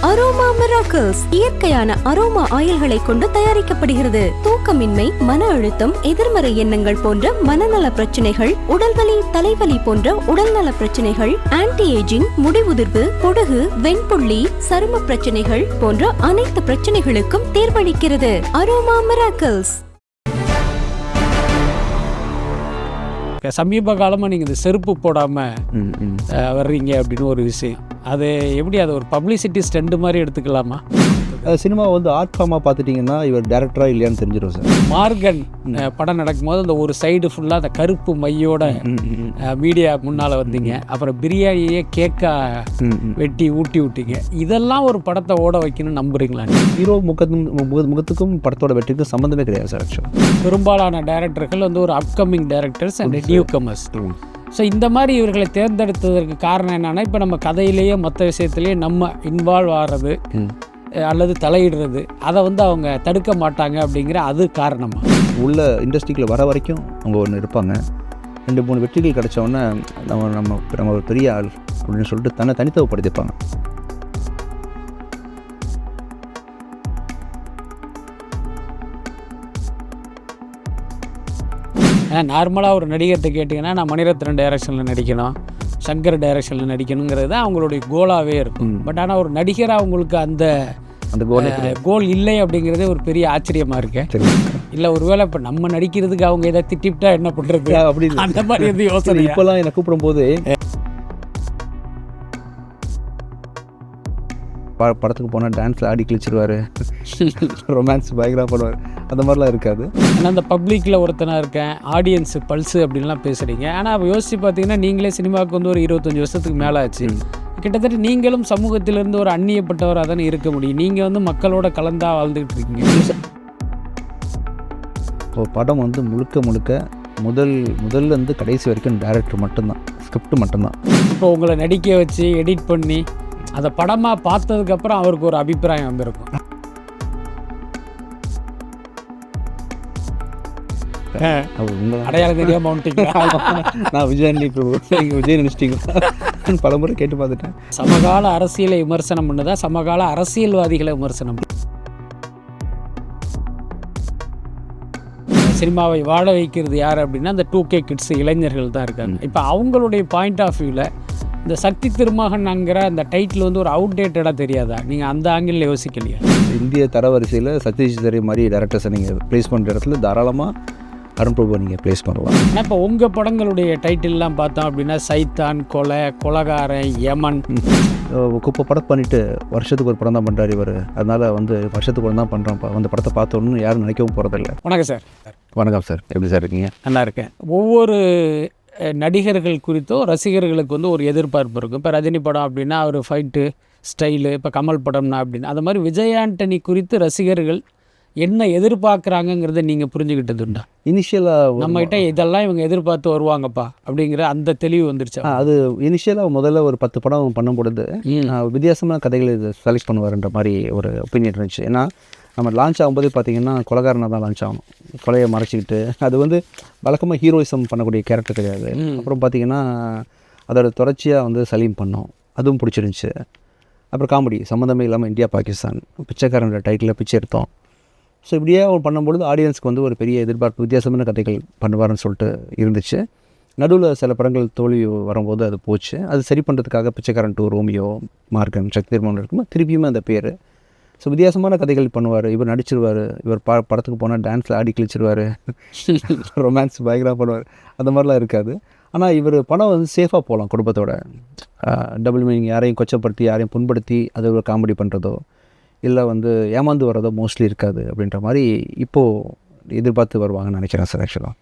Aroma miracles இயற்கையான aroma ஆயில்களை கொண்டு தயாரிக்கப்படுகிறது. தூக்கமின்மை, மன அழுத்தம், எதிர்மறை எண்ணங்கள் போன்ற மனநல பிரச்சனைகள், உடல்வலி, தலைவலி போன்ற உடல்நல பிரச்சனைகள், ஆன்டி ஏஜிங், முடிவுதிர்வு, பொடுகு, வெண்புள்ளி, சரும பிரச்சனைகள் போன்ற அனைத்து பிரச்சனைகளுக்கும் தீர்வளிக்கிறது. Aroma miracles. சமீப காலமாக நீங்கள் இந்த செருப்பு போடாமல் வர்றீங்க அப்படின்னு ஒரு விஷயம், அது எப்படி, அது ஒரு பப்ளிசிட்டி ஸ்டண்ட் மாதிரி எடுத்துக்கலாமா? சினிமா வந்து ஆர்ட் ஃபார்மாக பார்த்துட்டிங்கன்னா இவர் டேரக்டராக இல்லையான்னு தெரிஞ்சிடும் சார். மார்கன் படம் நடக்கும்போது அந்த ஒரு சைடு ஃபுல்லாக அந்த கருப்பு மையோட மீடியா முன்னால் வந்தீங்க. அப்புறம் பிரியாணியே கேக்கா வெட்டி ஊட்டி விட்டீங்க. இதெல்லாம் ஒரு படத்தை ஓட வைக்கணும்னு நம்புறீங்களா? ஹீரோ முகத்துக்கும் படத்தோட வெற்றிக்கும் சம்மந்தமே கிடையாது சார். ஆக்சுவலாக பெரும்பாலான டைரக்டர்கள் வந்து ஒரு upcoming directors and new commerce. So இந்த மாதிரி இவர்களை தேர்ந்தெடுத்ததற்கு காரணம் என்னென்னா, இப்போ நம்ம கதையிலேயே மற்ற விஷயத்துலேயே நம்ம இன்வால்வ் ஆகிறது அல்லது தலையிடுறது, அதை வந்து அவங்க தடுக்க மாட்டாங்க அப்படிங்கிற அது காரணமாக உள்ள இண்டஸ்ட்ரிக்குள்ளே வர வரைக்கும் அவங்க ஒன்று இருப்பாங்க. 2-3 வெற்றிகள் கிடைச்சோன்னே நம்ம ஒரு பெரிய ஆள் அப்படின்னு சொல்லிட்டு தனித்துவப்படுத்திப்பாங்க. ஏன்னா நார்மலாக ஒரு நடிகர்கிட்ட கேட்டிங்கன்னா, நான் மணிரத்னம் டைரக்ஷனில் நடிக்கணும், சங்கர் டைரக்ஷனில் நடிக்கணுங்கிறது தான் அவங்களுடைய கோலாகவே இருக்கும். பட் ஆனால் ஒரு நடிகராக அவங்களுக்கு அந்த கோல் இல்லை அப்படிங்கிறதே ஒரு பெரிய ஆச்சரியமாக இருக்கு. இல்லை ஒருவேளை இப்போ நம்ம நடிக்கிறதுக்கு அவங்க எதை திட்டிவிட்டா என்ன பண்ணுறது அப்படின்னு அந்த மாதிரி எது யோசனை? இப்போல்லாம் என்னை கூப்பிடும்போது படத்துக்கு போனால் டான்ஸில் ஆடி கிழிச்சிருவார், ரொமான்ஸ் பயங்கரமாக பண்ணுவார், அந்த மாதிரிலாம் இருக்காது. ஆனால் அந்த பப்ளிக்கில் ஒருத்தனாக இருக்கேன், ஆடியன்ஸு பல்ஸு அப்படின்லாம் பேசுகிறீங்க. ஆனால் அப்போ யோசித்து பார்த்தீங்கன்னா, நீங்களே சினிமாவுக்கு வந்து ஒரு 25 வருஷத்துக்கு மேலே ஆச்சு. கிட்டத்தட்ட நீங்களும் சமூகத்திலிருந்து ஒரு அந்நியப்பட்டவராக தானே இருக்க முடியும். நீங்கள் வந்து மக்களோட கலந்தாக வாழ்ந்துக்கிட்டு இருக்கீங்க. இப்போ படம் வந்து முழுக்க முதல்லேருந்து கடைசி வரைக்கும் டைரக்டர் மட்டும்தான், ஸ்கிரிப்ட் மட்டும்தான். இப்போ உங்களை நடிக்க வச்சு எடிட் பண்ணி அதை படமாக பார்த்ததுக்கப்புறம் அவருக்கு ஒரு அபிப்பிராயம் வந்திருக்கும். அடையாளம் தெரியாம நான் விஜய் நினைச்சிட்டீங்க பலமுறை கேட்டு பார்த்துட்டேன். சமகால அரசியலை விமர்சனம் பண்ணுதா, சமகால அரசியல்வாதிகளை விமர்சனம்? சினிமாவை வாழ வைக்கிறது யார் அப்படின்னா, அந்த 2K கிட்ஸ் இளைஞர்கள் தான் இருக்காங்க. இப்போ அவங்களுடைய பாயிண்ட் ஆஃப் வியூவில் இந்த சக்தி திருமகன்ங்கிற அந்த டைட்டில் வந்து ஒரு அவுடேட்டடாக தெரியாதா? நீங்கள் அந்த ஆங்கிளில் யோசிக்கலையா? இந்திய தரவரிசையில் சத்யஜித் ரே மாதிரி டேரக்டர்ஸை நீங்கள் ப்ளேஸ் பண்ணுற இடத்துல தாராளமாக அருண் பிரபு நீங்கள் ப்ளேஸ் பண்ணலாம். ஆனால் இப்போ உங்கள் படங்களுடைய டைட்டில்லாம் பார்த்தோம் அப்படின்னா, சைத்தான், கொலகாரன், யமன். இப்போ படம் பண்ணிவிட்டு வருஷத்துக்கு ஒரு படம் தான் பண்ணுறாரு இவர். அதனால் வந்து வருஷத்துக்கு ஒரு தான் பண்ணுறோம்ப்பா, அந்த படத்தை பார்த்தோன்னு யாரும் நினைக்கவும் போகிறதில்ல. வணக்கம் சார். வணக்கம் சார், எப்படி சார் இருக்கீங்க? நல்லா இருக்கேன். ஒவ்வொரு நடிகர்கள் குறித்தோ ரசிகர்களுக்கு வந்து ஒரு எதிர்பார்ப்பு இருக்கும். இப்போ ரஜினி படம் அப்படின்னா ஒரு ஃபைட்டு ஸ்டைலு, இப்போ கமல் படம்னா அப்படின்னு. அது மாதிரி விஜய் ஆண்டனி குறித்து ரசிகர்கள் என்ன எதிர்பார்க்குறாங்கங்கிறத நீங்கள் புரிஞ்சுக்கிட்டது உண்டா? இனிஷியலாக நம்மகிட்ட இதெல்லாம் இவங்க எதிர்பார்த்து வருவாங்கப்பா அப்படிங்கிற அந்த தெளிவு வந்துருச்சு. அது இனிஷியலாக முதல்ல ஒரு 10 படம் பண்ணும் பொழுது வித்தியாசமான கதைகளை இது செலக்ட் பண்ணுவார்ன்ற மாதிரி ஒரு ஒப்பீனியன் இருந்துச்சு. ஏன்னா நம்ம லான்ச் ஆகும்போது பார்த்திங்கன்னா கொலகாரனாக தான் லான்ச் ஆகணும், கொலையை மறைச்சிக்கிட்டு. அது வந்து வழக்கமாக ஹீரோயிசம் பண்ணக்கூடிய கேரக்டர் கிடையாது. அப்புறம் பார்த்திங்கன்னா அதோட தொடர்ச்சியாக வந்து சலீம் பண்ணோம், அதுவும் பிடிச்சிருந்துச்சு. அப்புறம் காமெடி சம்மந்தமே இல்லாமல் இந்தியா பாகிஸ்தான், பிச்சைக்காரனோட டைட்டில் பிச்சை எடுத்தோம். ஸோ இப்படியே அவர் பண்ணும்பொழுது ஆடியன்ஸ்க்கு வந்து ஒரு பெரிய எதிர்பார்ப்பு, வித்தியாசமான கதைகள் பண்ணுவார்னு சொல்லிட்டு இருந்துச்சு. நடுவில் சில படங்கள் தோல்வி வரும்போது அது போச்சு. அது சரி பண்ணுறதுக்காக பிச்சைக்காரன் 2, ரோமியோ, மார்கன், சக்தி திருமகன் இருக்கும்போது திருப்பியுமே அந்த பேர். ஸோ வித்தியாசமான கதைகள் பண்ணுவார், இவர் நடிச்சிருவார். இவர் படத்துக்கு போனால் டான்ஸில் ஆடி கிழிச்சிருவார், ரொமான்ஸ் பயங்கரமாக பண்ணுவார், அந்த மாதிரிலாம் இருக்காது. ஆனால் இவர் படம் வந்து சேஃபாக போகலாம் குடும்பத்தோட. டபுள் மீனிங், யாரையும் கொச்சப்படுத்தி யாரையும் புண்படுத்தி அது ஒரு காமெடி பண்ணுறதோ இல்லை வந்து ஏமாந்து வர்றதோ மோஸ்ட்லி இருக்காது அப்படின்ற மாதிரி இப்போது எதிர்பார்த்து வருவாங்கன்னு நினைக்கிறேன் சார். ஆக்சுவலாக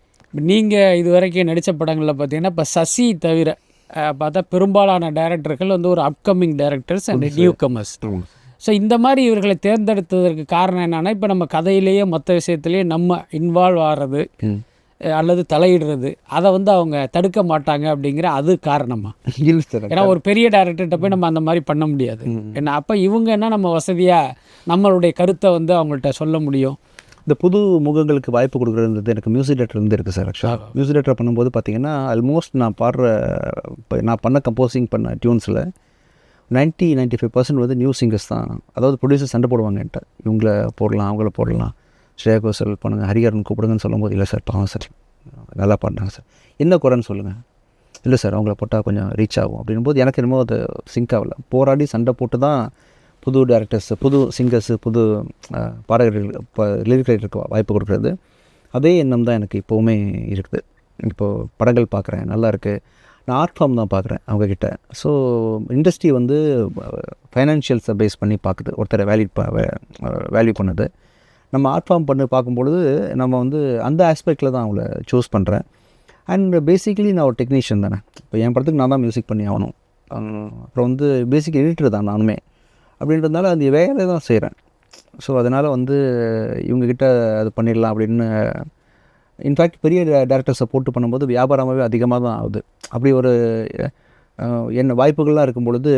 நீங்கள் இது வரைக்கும் நடித்த படங்களில் பார்த்தீங்கன்னா, இப்போ சசி தவிர பார்த்தா பெரும்பாலான டைரக்டர்கள் வந்து ஒரு upcoming directors and new commerce. So இந்த மாதிரி இவர்களை தேர்ந்தெடுத்ததற்கு காரணம் என்னென்னா, இப்போ நம்ம கதையிலேயே மற்ற விஷயத்துலேயே நம்ம இன்வால்வ் ஆகிறது அல்லது தலையிடுறது, அதை வந்து அவங்க தடுக்க மாட்டாங்க அப்படிங்கிற அது காரணமாக? ஏன்னா ஒரு பெரிய டைரக்டர்கிட்ட போய் நம்ம அந்த மாதிரி பண்ண முடியாது. ஏன்னா அப்போ இவங்க என்ன, நம்ம வசதியாக நம்மளுடைய கருத்தை வந்து அவங்கள்ட்ட சொல்ல முடியும். இந்த புது முகங்களுக்கு வாய்ப்பு கொடுக்குறது எனக்கு மியூசிக் டேரக்டர் இருக்குது சார். ஆக்சுவலாக மியூசிக் டேரக்டர் பண்ணும்போது பார்த்திங்கன்னா ஆல்மோஸ்ட் நான் பண்ண கம்போசிங் பண்ண டியூன்ஸில் 90-95% வந்து நியூ சிங்கர்ஸ் தான். அதாவது ப்ரொடியூசர் சண்டை போடுவாங்க என்கிட்ட, இவங்கள போடலாம் அவங்கள போடலாம், ஸ்ரேயா கோஷல் பண்ணுங்க, ஹரிஹரன் கூப்பிடுங்கன்னு சொல்லும்போது, இல்லை சார் பாவம் சார் நல்லா பாடுறாங்க சார், என்ன குறைன்னு சொல்லுங்கள், இல்லை சார் அவங்கள போட்டால் கொஞ்சம் ரீச் ஆகும் அப்படின்போது எனக்கு என்னமோ அது சிங்க் ஆகலை. போராடி சண்டை போட்டு தான் புது டேரக்டர்ஸ், புது சிங்கர்ஸு, புது பாடகர்கள், லிரிக் ரைட்டருக்கு வாய்ப்பு கொடுக்குறது. அதே எண்ணம் தான் எனக்கு இப்போவுமே இருக்குது. இப்போது படங்கள் பார்க்குறேன், நல்லா இருக்குது. நான் ஆர்ட் ஃபார்ம் தான் பார்க்குறேன் அவங்கக்கிட்ட. ஸோ இண்டஸ்ட்ரி வந்து ஃபைனான்ஷியல்ஸை பேஸ் பண்ணி பார்க்குது, ஒருத்தரை வேல்யூ பண்ணுது. நம்ம ஆர்ட் ஃபார்ம் பார்க்கும்பொழுது நம்ம வந்து அந்த ஆஸ்பெக்டில் தான் அவங்கள சூஸ் பண்ணுறேன். அண்ட் பேசிக்கலி நான் ஒரு டெக்னீஷியன் தானே. இப்போ என் படத்துக்கு நான் தான் மியூசிக் பண்ணி ஆகணும். அப்புறம் வந்து பேசிக் எடிட்டர் தான் நானுமே. அப்படின்றதுனால அந்த வேலை தான் செய்கிறேன். ஸோ அதனால் வந்து இவங்கக்கிட்ட அது பண்ணிடலாம் அப்படின்னு. இன்ஃபேக்ட் பெரிய டேரக்டர்ஸை போட்டு பண்ணும்போது வியாபாரமாகவே அதிகமாக தான் ஆகுது. அப்படி ஒரு என்ன வாய்ப்புகள்லாம் இருக்கும் பொழுது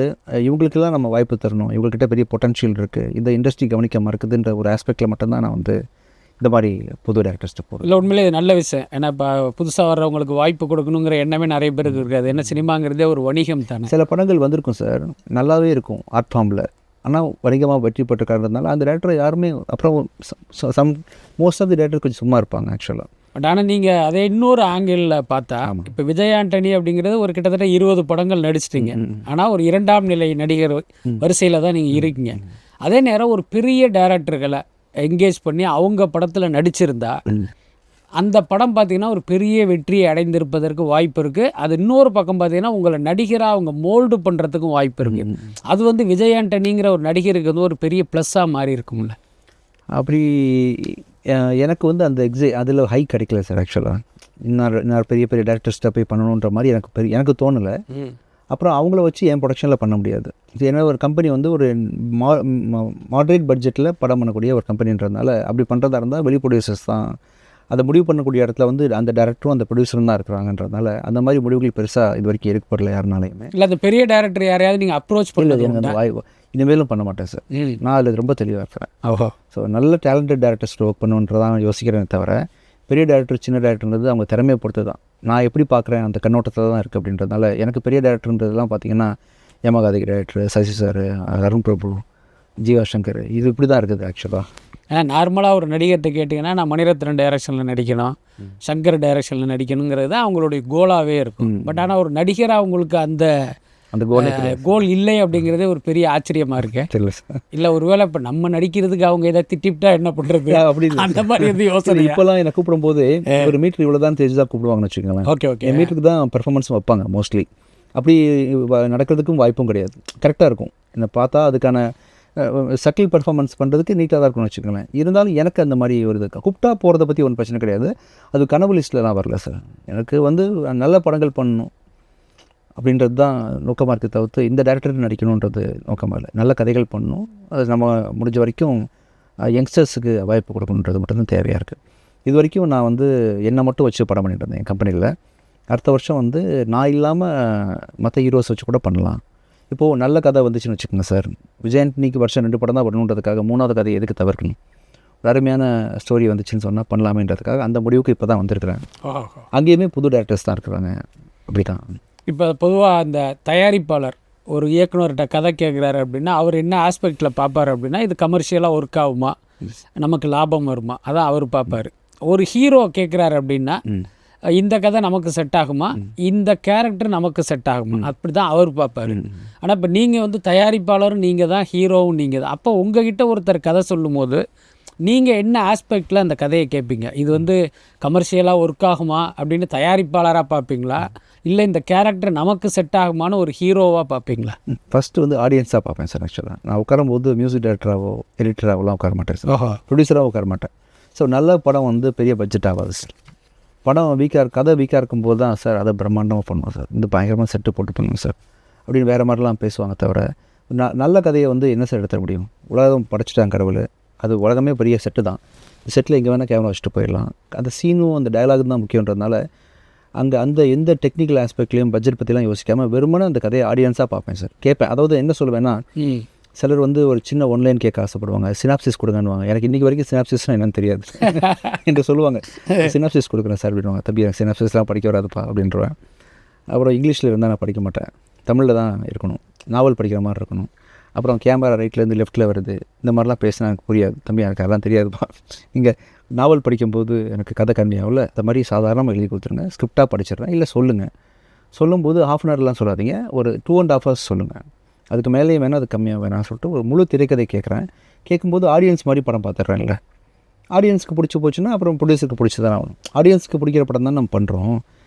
இவங்களுக்கெல்லாம் நம்ம வாய்ப்பு தரணும், இவங்கக்கிட்ட பெரிய பொட்டன்ஷியல் இருக்குது, இந்த இண்டஸ்ட்ரி கவனிக்காமல் இருக்குதுன்ற ஒரு ஆஸ்பெக்டில் மட்டும்தான் நான் வந்து இந்த மாதிரி புது டேரக்டர்ஸ்ட்டு போகிறேன். இல்லை உண்மையிலே இது நல்ல விஷயம். ஏன்னா இப்போ புதுசாக வர்றவங்களுக்கு வாய்ப்பு கொடுக்கணுங்கிற எண்ணமே நிறைய பேருக்கு இருக்காது. ஏன்னா சினிமாங்கிறதே ஒரு வணிகம் தானே. சில படங்கள் வந்திருக்கும் சார், நல்லாவே இருக்கும் ஆர்ட் ஃபார்மில், ஆனால் வணிகமாக வெற்றி பெற்றுக்காரதுனால அந்த டேரக்டர் யாருமே அப்புறம் மோஸ்ட் ஆஃப் தி டேரக்டர் கொஞ்சம் சும்மா இருப்பாங்க ஆக்சுவலாக. பட் ஆனால் நீங்கள் அதே இன்னொரு ஆங்கிளில் பார்த்தா, இப்போ விஜய் ஆண்டனி அப்படிங்கிறது ஒரு கிட்டத்தட்ட 20 படங்கள் நடிச்சிட்டிங்க. ஆனால் ஒரு 2ஆம் நிலை நடிகர் வரிசையில் தான் நீங்கள் இருக்கீங்க. அதே நேரம் ஒரு பெரிய டேரக்டர்களை என்கேஜ் பண்ணி அவங்க படத்தில் நடிச்சிருந்தா அந்த படம் பார்த்திங்கன்னா ஒரு பெரிய வெற்றியை அடைந்திருப்பதற்கு வாய்ப்பு இருக்குது. அது இன்னொரு பக்கம் பார்த்திங்கன்னா உங்களை நடிகராக அவங்க மோல்டு பண்ணுறதுக்கும் வாய்ப்பு இருக்குது. அது வந்து விஜய் ஆண்டனிங்கிற ஒரு நடிகருக்கு வந்து ஒரு பெரிய ப்ளஸ்ஸாக மாறி இருக்கும்ல. அப்படி எனக்கு வந்து அந்த அதில் ஹை கிடைக்கல சார் ஆக்சுவலாக. இன்னொரு பெரிய பெரிய டேரக்டர்ஸ்ட்டை போய் பண்ணணுன்ற மாதிரி எனக்கு தோணலை. அப்புறம் அவங்கள வச்சு என் ப்ரொடக்ஷனில் பண்ண முடியாது. ஏன்னா ஒரு கம்பெனி வந்து ஒரு மாடரேட் பட்ஜெட்டில் படம் பண்ணக்கூடிய ஒரு கம்பெனின்றதுனால அப்படி பண்ணுறதா இருந்தால் வெளி ப்ரொடியூசர்ஸ் தான் அதை முடிவு பண்ணக்கூடிய இடத்துல வந்து அந்த டேரக்டரும் அந்த ப்ரொடியூசரும் தான் இருக்கிறாங்கன்றதுனால அந்த மாதிரி முடிவுகள் பெருசாக இது வரைக்கும் எடுக்கப்படல யாருனாலையுமே. இல்லை அந்த பெரிய டேரக்டர் யாரையாவது நீங்கள் அப்ரோச் பண்ணல? எனக்கு அந்த வாய்ப்பு இனிமேலும் பண்ண மாட்டேன் சார். நான் அதில் ரொம்ப தெளிவாக இருக்கிறேன். ஸோ நல்ல டேலண்டட் டேரக்டர்ஸ் ஒர்க் பண்ணுன்றதான் யோசிக்கிறேனே தவிர பெரிய டேரக்டர் சின்ன டேரக்டர்ன்றது அவங்க திறமையை பொறுத்து தான். நான் எப்படி பார்க்குறேன் அந்த கண்ணோட்டத்தில் தான் இருக்குது. அப்படின்றதுனால எனக்கு பெரிய டேரக்டர்ன்றதுலாம் பார்த்திங்கன்னா யமகாதி டேரக்டர், சசி சார், அருண் பிரபு, ஜீவா சங்கர், இது இப்படி தான் இருக்குது ஆக்சுவலாக. ஏன்னா நார்மலாக ஒரு நடிகர்கிட்ட கேட்டிங்கன்னா நான் மணிரத்னம் டைரக்ஷனில் நடிக்கணும், சங்கர் டைரக்ஷனில் நடிக்கணுங்கிறது தான் அவங்களுடைய கோலாகவே இருக்கும். பட் ஆனால் ஒரு நடிகராக அவங்களுக்கு அந்த கோல் இல்லை அப்படிங்கிறதே ஒரு பெரிய ஆச்சரியமாக இருக்கு. இல்லை ஒருவேளை இப்போ நம்ம நடிக்கிறதுக்கு அவங்க எதாவது திட்டிவிட்டா என்ன பண்ணுறது அப்படி அந்த மாதிரி எது யோசனை. இப்போலாம் என்னை கூப்பிடும்போது ஒரு மீட்டர் இவ்வளோ தான் தெரிஞ்சு தான் கூப்பிடுவாங்கன்னு வச்சுக்கோங்களேன். ஓகே என் மீட்டருக்கு தான் பெர்ஃபார்மன்ஸும் வைப்பாங்க மோஸ்ட்லி. அப்படி நடக்கிறதுக்கும் வாய்ப்பும் கிடையாது. கரெக்டாக இருக்கும். என்னை பார்த்தா அதுக்கான சட்டில் பர்ஃபார்மன்ஸ் பண்ணுறதுக்கு நீட்டாக தான் இருக்கும்னு வச்சுக்கோங்களேன். இருந்தாலும் எனக்கு அந்த மாதிரி ஒரு இது கூப்பிட்டா போகிறத பற்றி ஒன்றும் பிரச்சனை கிடையாது. அது கனவு லிஸ்ட்டில் வரல சார். எனக்கு வந்து நல்ல படங்கள் பண்ணணும் அப்படின்றது தான் நோக்கமாக இருக்குது தவிர்த்து இந்த டேரக்டர் நடிக்கணுன்றது நோக்கமாக இல்லை. நல்ல கதைகள் பண்ணணும், அது நம்ம முடிஞ்ச வரைக்கும் யங்ஸ்டர்ஸுக்கு வாய்ப்பு கொடுக்கணுன்றது மட்டும்தான் தேவையாக இருக்குது. இது வரைக்கும் நான் வந்து என்னை மட்டும் வச்சு படம் பண்ணிட்டு இருந்தேன் என் கம்பெனியில். அடுத்த வருஷம் வந்து நான் இல்லாமல் மற்ற ஹீரோஸ் வச்சு கூட பண்ணலாம். இப்போது நல்ல கதை வந்துச்சுன்னு வச்சுக்கோங்க சார். விஜய் ஆண்டனிக்கு வருஷம் 2 படம் தான் பண்ணணுன்றதுக்காக 3வது கதையை எதுக்கு தவிர்க்கணும்? ஒரு அருமையான ஸ்டோரி வந்துச்சுன்னு சொன்னால் பண்ணலாமேன்றதுக்காக அந்த முடிவுக்கு இப்போ தான் வந்திருக்கிறேன். அங்கேயுமே புது டேரக்டர்ஸ் தான் இருக்கிறாங்க. அப்படி தான். இப்போ பொதுவாக அந்த தயாரிப்பாளர் ஒரு இயக்குனர்கிட்ட கதை கேட்குறாரு அப்படின்னா அவர் என்ன ஆஸ்பெக்டில் பார்ப்பார் அப்படின்னா இது கமர்ஷியலாக ஒர்க் ஆகுமா, நமக்கு லாபம் வருமா, அதான் அவர் பார்ப்பார். ஒரு ஹீரோ கேட்குறாரு அப்படின்னா இந்த கதை நமக்கு செட் ஆகுமா, இந்த கேரக்டர் நமக்கு செட் ஆகுமா, அப்படி தான் அவர் பார்ப்பார். ஆனால் இப்போ நீங்கள் வந்து தயாரிப்பாளரும் நீங்கள் தான், ஹீரோவும் நீங்கள் தான். அப்போ உங்ககிட்ட ஒருத்தர் கதை சொல்லும் போது நீங்கள் என்ன ஆஸ்பெக்டில் அந்த கதையை கேட்பீங்க? இது வந்து கமர்ஷியலாக ஒர்க் ஆகுமா அப்படின்னு தயாரிப்பாளராக பார்ப்பீங்களா, இல்லை இந்த கேரக்டர் நமக்கு செட் ஆகுமான்னு ஒரு ஹீரோவாக பார்ப்பீங்களா? ஃபஸ்ட்டு வந்து ஆடியன்ஸாக பார்ப்பேன் சார். ஆக்சுவலாக நான் உட்காரும்போது மியூசிக் டைரக்டராகவோ எடிட்டராகலாம் உட்கார மாட்டேன் சார். ப்ரொடியூசராக உட்கார மாட்டேன். ஸோ நல்ல படம் வந்து பெரிய பட்ஜெட் ஆகாது சார். படம் கதை வீக்காக இருக்கும்போது தான் சார் அதை பிரம்மாண்டமாக பண்ணுவோம் சார், இந்த பயங்கரமாக செட்டு போட்டு பண்ணுவோம் சார் அப்படின்னு வேறு மாதிரிலாம் பேசுவாங்க. தவிர நல்ல கதையை வந்து என்ன சார் எடுத்துட முடியும்? உலகம் படைச்சிட்டாங்க கடவுள், அது உலகமே பெரிய செட்டு தான். செட்டில் எங்கே வேணால் கேமரா வச்சுட்டு போயிடலாம். அந்த சீனும் அந்த டயலாகும் தான் முக்கியன்றதுனால அந்த எந்த டெக்னிக்கல் ஆஸ்பெக்ட்லேயும் பட்ஜெட் பற்றிலாம் யோசிக்காமல் வெறுமனே அந்த கதையை ஆடியன்ஸாக பார்ப்பேன் சார், கேட்பேன். அதாவது என்ன சொல்லுவேன்னா, சிலர் வந்து ஒரு சின்ன ஒன்லைன் கேட்க ஆசைப்படுவாங்க, சினாப்சிஸ் கொடுங்கன்னுவாங்க. எனக்கு இன்றைக்கி வரைக்கும் சினாப்சிஸ்னால் என்னன்னு தெரியாது என்று சொல்லுவாங்க. சினாப்சிஸ் கொடுக்குறேன் சார் அப்படின்வாங்க. தம்பி எனக்கு சினாப்சிஸ்லாம் படிக்க வராதுப்பா அப்படின்றவேன். அப்புறம் இங்கிலீஷில் இருந்தால் நான் படிக்க மாட்டேன், தமிழில் தான் இருக்கணும். நாவல் படிக்கிற மாதிரி இருக்கணும். அப்புறம் கேமரா ரைட்லேருந்து லெஃப்ட்டில் வருது, இந்த மாதிரிலாம் பேசினா எனக்கு புரியாது. தம்பி எனக்கு அதெல்லாம் தெரியாதுப்பா, நீங்கள் நாவல் படிக்கும்போது எனக்கு கதை கம்மியாகல, இந்த மாதிரி சாதாரணமாக எழுதி கொடுத்துருங்க, ஸ்கிரிப்டாக படிச்சிடுறேன், இல்லை சொல்லுங்கள். சொல்லும்போது 1/2 அன் ஹவர்லாம் சொல்லாதீங்க, ஒரு 2.5 hours சொல்லுங்கள். அதுக்கு மேலேயும் வேணால் அது கம்மியாக வேணாம்னு சொல்லிட்டு ஒரு முழு திரைக்கதை கேட்குறேன். கேட்கும்போது ஆடியன்ஸ் மாதிரி படம் பார்த்துட்றேன்ல, ஆடியன்ஸுக்கு பிடிச்சி போச்சுன்னா அப்புறம் ப்ரொடியூசருக்கு பிடிச்சி தான் ஆகணும். ஆடியன்ஸுக்கு பிடிக்கிற படம் தான் நம்ம பண்ணுறோம்.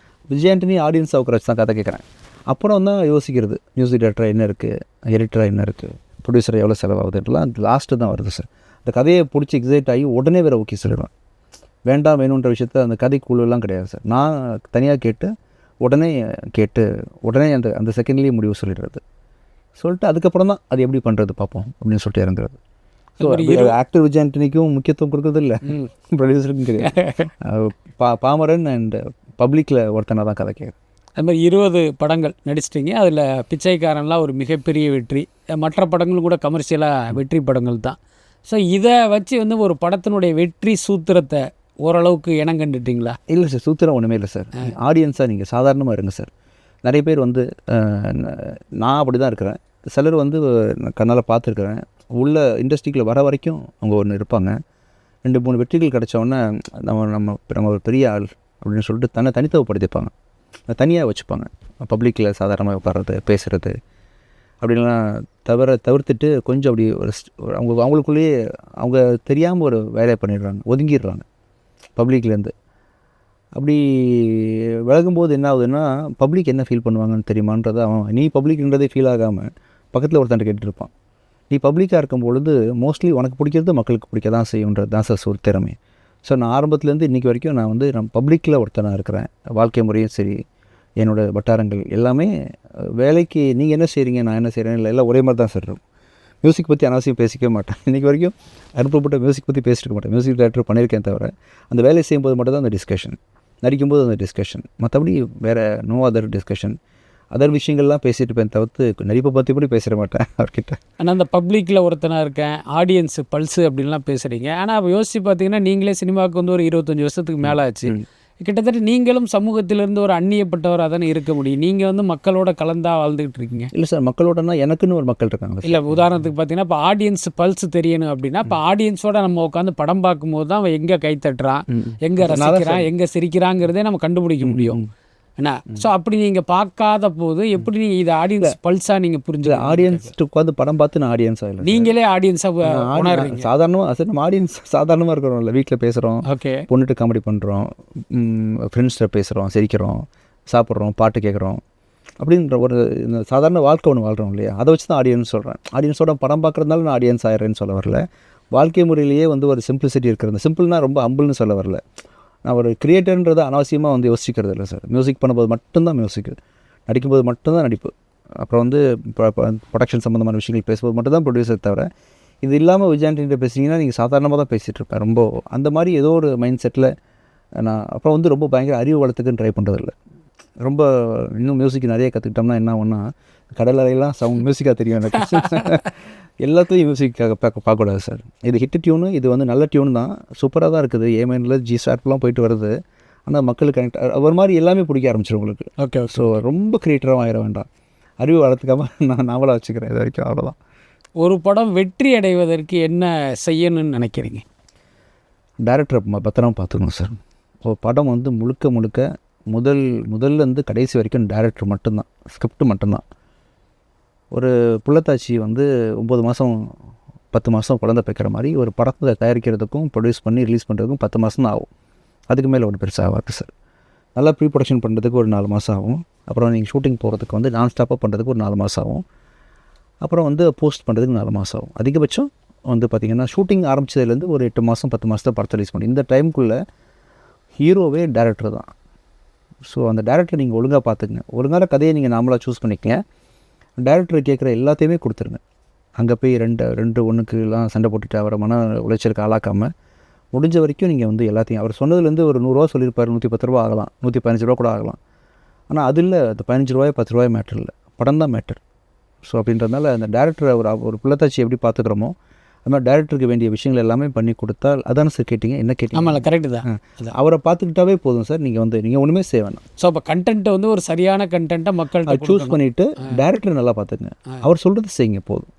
விஜய் ஆண்டனி ஆடியன்ஸ் அவுக்கரை வச்சு தான் கதை கேட்குறேன். அப்புறம் தான் யோசிக்கிறது, மியூசிக் டைரக்டராக என்ன இருக்குது, எடிட்டராக என்ன இருக்குது, ப்ரொடியூசர் எவ்வளோ செலவாகுதுன்றலாம் லாஸ்ட்டு தான் வருது சார். அந்த கதையை பிடிச்சி எக்ஸைட் ஆகி உடனே வேறு ஓகே சொல்லிடுவேன். வேண்டாம் வேணுன்ற விஷயத்த அந்த கதைக்குள்ளெல்லாம் கிடையாது சார். நான் தனியாக கேட்டு உடனே அந்த அந்த செகண்ட்லேயே முடிவு சொல்லிடுறது. சொல்லிட்டு அதுக்கப்புறம் தான் அது எப்படி பண்ணுறது பார்ப்போம் அப்படின்னு சொல்லிட்டு இறங்குறது. ஸோ ஆக்டர் விஜய் ஆண்டனிக்கும் முக்கியத்துவம் கொடுக்குறது இல்லை, ப்ரொடியூசருக்கும் கிடையாது. பாமரன் அண்ட் பப்ளிக்கில் ஒருத்தனாக தான் கதை கேட்குறேன். அது மாதிரி 20 படங்கள் நடிச்சிட்டிங்க. அதில் பிச்சைக்காரன்லாம் ஒரு மிகப்பெரிய வெற்றி. மற்ற படங்களும் கூட கமர்ஷியலாக வெற்றி படங்கள் தான். ஸோ இதை வச்சு வந்து ஒரு படத்தினுடைய வெற்றி சூத்திரத்தை ஓரளவுக்கு இனம் கண்டுட்டிங்களா? இல்லை சார், சூத்திரம் ஒன்றுமே இல்லை சார். ஆடியன்ஸாக நீங்கள் சாதாரணமாக இருங்க சார். நிறைய பேர் வந்து நான் அப்படி தான் இருக்கிறேன். சிலர் வந்து கண்ணால் பார்த்துருக்குறேன், உள்ள இண்டஸ்ட்ரிக்குள்ளே வர வரைக்கும் அவங்க ஒன்று இருப்பாங்க. 2-3 வெற்றிகள் கிடச்சோடனே நம்ம ஒரு பெரிய ஆள் அப்படின்னு சொல்லிட்டு தனித்துவப்படுத்திப்பாங்க, தனியாக வச்சுப்பாங்க. பப்ளிக்கில் சாதாரணமாக உட்கார்றது, பேசுகிறது அப்படின்லாம் தவிர்த்துட்டு கொஞ்சம் அப்படி அவங்களுக்குள்ளேயே அவங்க தெரியாமல் ஒரு வேலையை பண்ணிடுறாங்க, ஒதுங்கிடுறாங்க பப்ளிக்லேருந்து. அப்படி விலகும்போது என்ன ஆகுதுன்னா, பப்ளிக் என்ன ஃபீல் பண்ணுவாங்கன்னு தெரியுமான்றதை நீ பப்ளிக்ன்றதே ஃபீல் ஆகாமல் பக்கத்தில் ஒருத்தன்ட்டு கேட்டுருப்பான். நீ பப்ளிக்காக இருக்கும் பொழுது மோஸ்ட்லி உனக்கு பிடிக்கிறது மக்களுக்கு பிடிக்க தான் செய்யுன்றது தான் சார் ஒரு திறமை. ஸோ நான் ஆரம்பத்துலேருந்து இன்றைக்கி வரைக்கும் நான் பப்ளிக்கில் ஒருத்தனாக இருக்கிறேன். வாழ்க்கை முறையும் சரி, என்னோடய வட்டாரங்கள் எல்லாமே வேலைக்கு நீங்கள் என்ன செய்கிறீங்க, நான் என்ன செய்கிறேன், இல்லை எல்லாம் ஒரே மாதிரி தான் சார் இருக்கும். மியூசிக் பற்றி அனாவசியம் பேசிக்கவே மாட்டேன். இன்றைக்கி வரைக்கும் அனுப்பப்பட்ட மியூசிக் பற்றி பேசிட்டு மாட்டேன். மியூசிக் டைரக்டர் பண்ணியிருக்கேன் தவிர அந்த வேலையை செய்யும்போது மட்டும் தான் அந்த டிஸ்கஷன், நடிக்கும்போது அந்த டிஸ்கஷன், மற்றபடி வேறு நோ அதர் டிஸ்கஷன், அதர் விஷயங்கள்லாம் பேசிட்டு இருப்பேன் தவிர்த்து நடிப்பை பற்றி கூட பேசிட மாட்டேன் அவர்கிட்ட. ஆனால் அந்த பப்ளிக்கில் ஒருத்தனாக இருக்கேன், ஆடியன்ஸு பல்ஸு அப்படின்லாம் பேசுகிறீங்க. ஆனால் அப்போ யோசித்து பார்த்தீங்கன்னா நீங்களே சினிமாவுக்கு வந்து ஒரு 25 வருஷத்துக்கு மேலே ஆச்சு. கிட்டத்தட்ட நீங்களும் சமூகத்திலிருந்து ஒரு அந்நியப்பட்டவராக தானே இருக்க முடியும். நீங்கள் வந்து மக்களோட கலந்தாக வாழ்ந்துகிட்டு இருக்கீங்க. இல்லை சார், மக்களோடனா எனக்குன்னு ஒரு மக்கள் இருக்காங்க. இல்லை, உதாரணத்துக்கு பார்த்தீங்கன்னா இப்போ ஆடியன்ஸ் பல்ஸ் தெரியணும் அப்படின்னா இப்போ ஆடியன்ஸோட நம்ம உட்காந்து படம் பார்க்கும்போது தான் அவன் எங்கே கை தட்டுறான், எங்கே ரசிக்கிறான், எங்கே சிரிக்கிறாங்கிறதே நம்ம கண்டுபிடிக்க முடியும். என்ன ஸோ அப்படி நீங்கள் பார்க்காத போது எப்படி நீங்கள் இது ஆடியன்ஸ் பல்ஸாக நீங்கள் புரிஞ்சு ஆடியன்ஸ்ட்டு உட்காந்து படம் பார்த்து நான் ஆடியன்ஸ் ஆகல. நீங்களே ஆடியன்ஸாக உணர்றீங்க. சாதாரணமாக சார், நம்ம ஆடியன்ஸ் சாதாரணமாக இருக்கிறோம் இல்லை, வீட்டில் பேசுகிறோம், ஓகே, பொண்ணுட்டு காமெடி பண்ணுறோம், ஃப்ரெண்ட்ஸ்கிட்ட பேசுகிறோம், சிரிக்கிறோம், சாப்பிட்றோம், பாட்டு கேட்குறோம், அப்படின்ற ஒரு சாதாரண வாழ்க்கை ஒன்று வாழ்கிறோம் இல்லையா, அதை வச்சு தான் ஆடியன்ஸ் சொல்கிறேன். ஆடியன்ஸோட படம் பார்க்குறதுனால நான் ஆடியன்ஸ் ஆகிறேன்னு சொல்ல வரல. வாழ்க்கை முறையிலேயே வந்து ஒரு சிம்பிளிசிட்டி இருக்கிறது. சிம்பிள்னா ரொம்ப ஹம்பிள்னு சொல்ல வரல. நான் ஒரு கிரியேட்டர்ன்றதை அனாவசியமாக வந்து யோசிக்கிறது இல்லை சார். மியூசிக் பண்ணும்போது மட்டும்தான் மியூசிக், நடிக்கும்போது மட்டும்தான் நடிப்பு, அப்புறம் வந்து ப்ரொடக்ஷன் சம்மந்தமான விஷயங்கள் பேசும்போது மட்டும்தான் ப்ரொடியூசர் தவிர இது இல்லாமல் விஜய் ஆண்டனிட்ட பேசுனீங்கன்னா நீங்கள் சாதாரணமாக தான் பேசிகிட்டு இருப்பேன். ரொம்ப அந்த மாதிரி ஏதோ ஒரு மைண்ட் செட்டில் நான் அப்புறம் வந்து ரொம்ப பயங்கர அறிவு வளர்த்துக்குன்னு ட்ரை பண்ணுறதில்ல. ரொம்ப இன்னும் மியூசிக் நிறைய கற்றுக்கிட்டோம்னா என்ன ஒன்றா கடலறையெல்லாம் சவுண்ட் மியூசிக்காக தெரியும் எனக்கு. எல்லாத்தையும் மியூசிக்காக பார்க்கக்கூடாது சார். இது ஹிட் டியூனு, இது வந்து நல்ல டியூன் தான், சூப்பராக தான் இருக்குது, ஏ மைனில் ஜி ஸ்டார்ட்லாம் போயிட்டு வருது. ஆனால் மக்களுக்கு கனெக்ட் ஒரு மாதிரி எல்லாமே பிடிக்க ஆரம்பிச்சிடும் உங்களுக்கு. ஓகே, ஸோ ரொம்ப க்ரியேட்டராகவும் ஆயிட வேண்டாம், அறிவு வளர்த்துக்காமல் நான் நாவலாக வச்சுக்கிறேன் இது வரைக்கும், அவ்வளோதான். ஒரு படம் வெற்றி அடைவதற்கு என்ன செய்யணும்னு நினைக்கிறீங்க? டைரக்டரை பத்திரமா பார்த்துக்கணும் சார். ஒரு படம் வந்து முழுக்க முதல்லேருந்து கடைசி வரைக்கும் டைரக்டர் மட்டும்தான், ஸ்கிரிப்ட் மட்டும்தான். ஒரு புள்ளத்தாச்சி வந்து 9 மாதம் 10 மாதம் குழந்தை வைக்கிற மாதிரி ஒரு படத்தை தயாரிக்கிறதுக்கும் ப்ரொடியூஸ் பண்ணி ரிலீஸ் பண்ணுறதுக்கும் 10 மாதம் தான் ஆகும். அதுக்கு மேலே ஒன்று பெருசாக ஆகாது சார். நல்லா ப்ரீ ப்ரொடக்ஷன் பண்ணுறதுக்கு ஒரு 4 மாதம் ஆகும். அப்புறம் நீங்கள் ஷூட்டிங் போகிறதுக்கு வந்து நான் ஸ்டாப்பாக பண்ணுறதுக்கு ஒரு 4 மாதம் ஆகும். அப்புறம் வந்து போஸ்ட் பண்ணுறதுக்கு 4 மாதம் ஆகும். அதிகபட்சம் வந்து பார்த்திங்கன்னா ஷூட்டிங் ஆரம்பித்ததுலேருந்து ஒரு 8 மாதம் 10 மாதத்தை படத்தை ரிலீஸ் பண்ணி இந்த டைமுக்குள்ளே ஹீரோவே டேரக்டர் தான். ஸோ அந்த டேரக்டரை நீங்கள் ஒழுங்காக பார்த்துக்குங்க. ஒழுங்கான கதையை நீங்கள் நாமளாக சூஸ் பண்ணிக்கங்க. டைரக்டர் கேட்குற எல்லாத்தையுமே கொடுத்துருங்க. அங்கே போய் 2-1க்குலாம் சண்டை போட்டுட்டு அவரை மன உளைச்சலுக்கு ஆளாக்காமல் முடிஞ்ச வரைக்கும் நீங்கள் வந்து எல்லாத்தையும் அவர் சொன்னதுலேருந்து ஒரு 100 ரூபா சொல்லியிருப்பார், 110 ரூபா ஆகலாம், 115 ரூபா கூட ஆகலாம். ஆனால் அது இல்லை, அது 15 ரூபாய் 10 ரூபாய் மேட்டர் இல்லை, படம் தான் மேட்டர். ஸோ அப்படின்றதுனால அந்த டேரக்டரை ஒரு புள்ளத்தாச்சி எப்படி பார்த்துக்கிறோமோ அது மாதிரி டேரக்டருக்கு வேண்டிய விஷயங்கள் எல்லாமே பண்ணி கொடுத்தால் அதான சார் கேட்டிங்க, என்ன கேட்டிங்க? ஆமாம்ல, கரெக்டு தான். அவரை பார்த்துக்கிட்டாவே போதும் சார், நீங்கள் ஒன்றுமே செய்ய வேணாம். ஸோ அப்போ கண்டென்ட்டை வந்து ஒரு சரியான கண்டென்ட்டை மக்கள்கிட்ட சூஸ் பண்ணிவிட்டு டேரக்டர் நல்லா பார்த்துங்க, அவர் சொல்கிறது செய்யுங்க போதும்.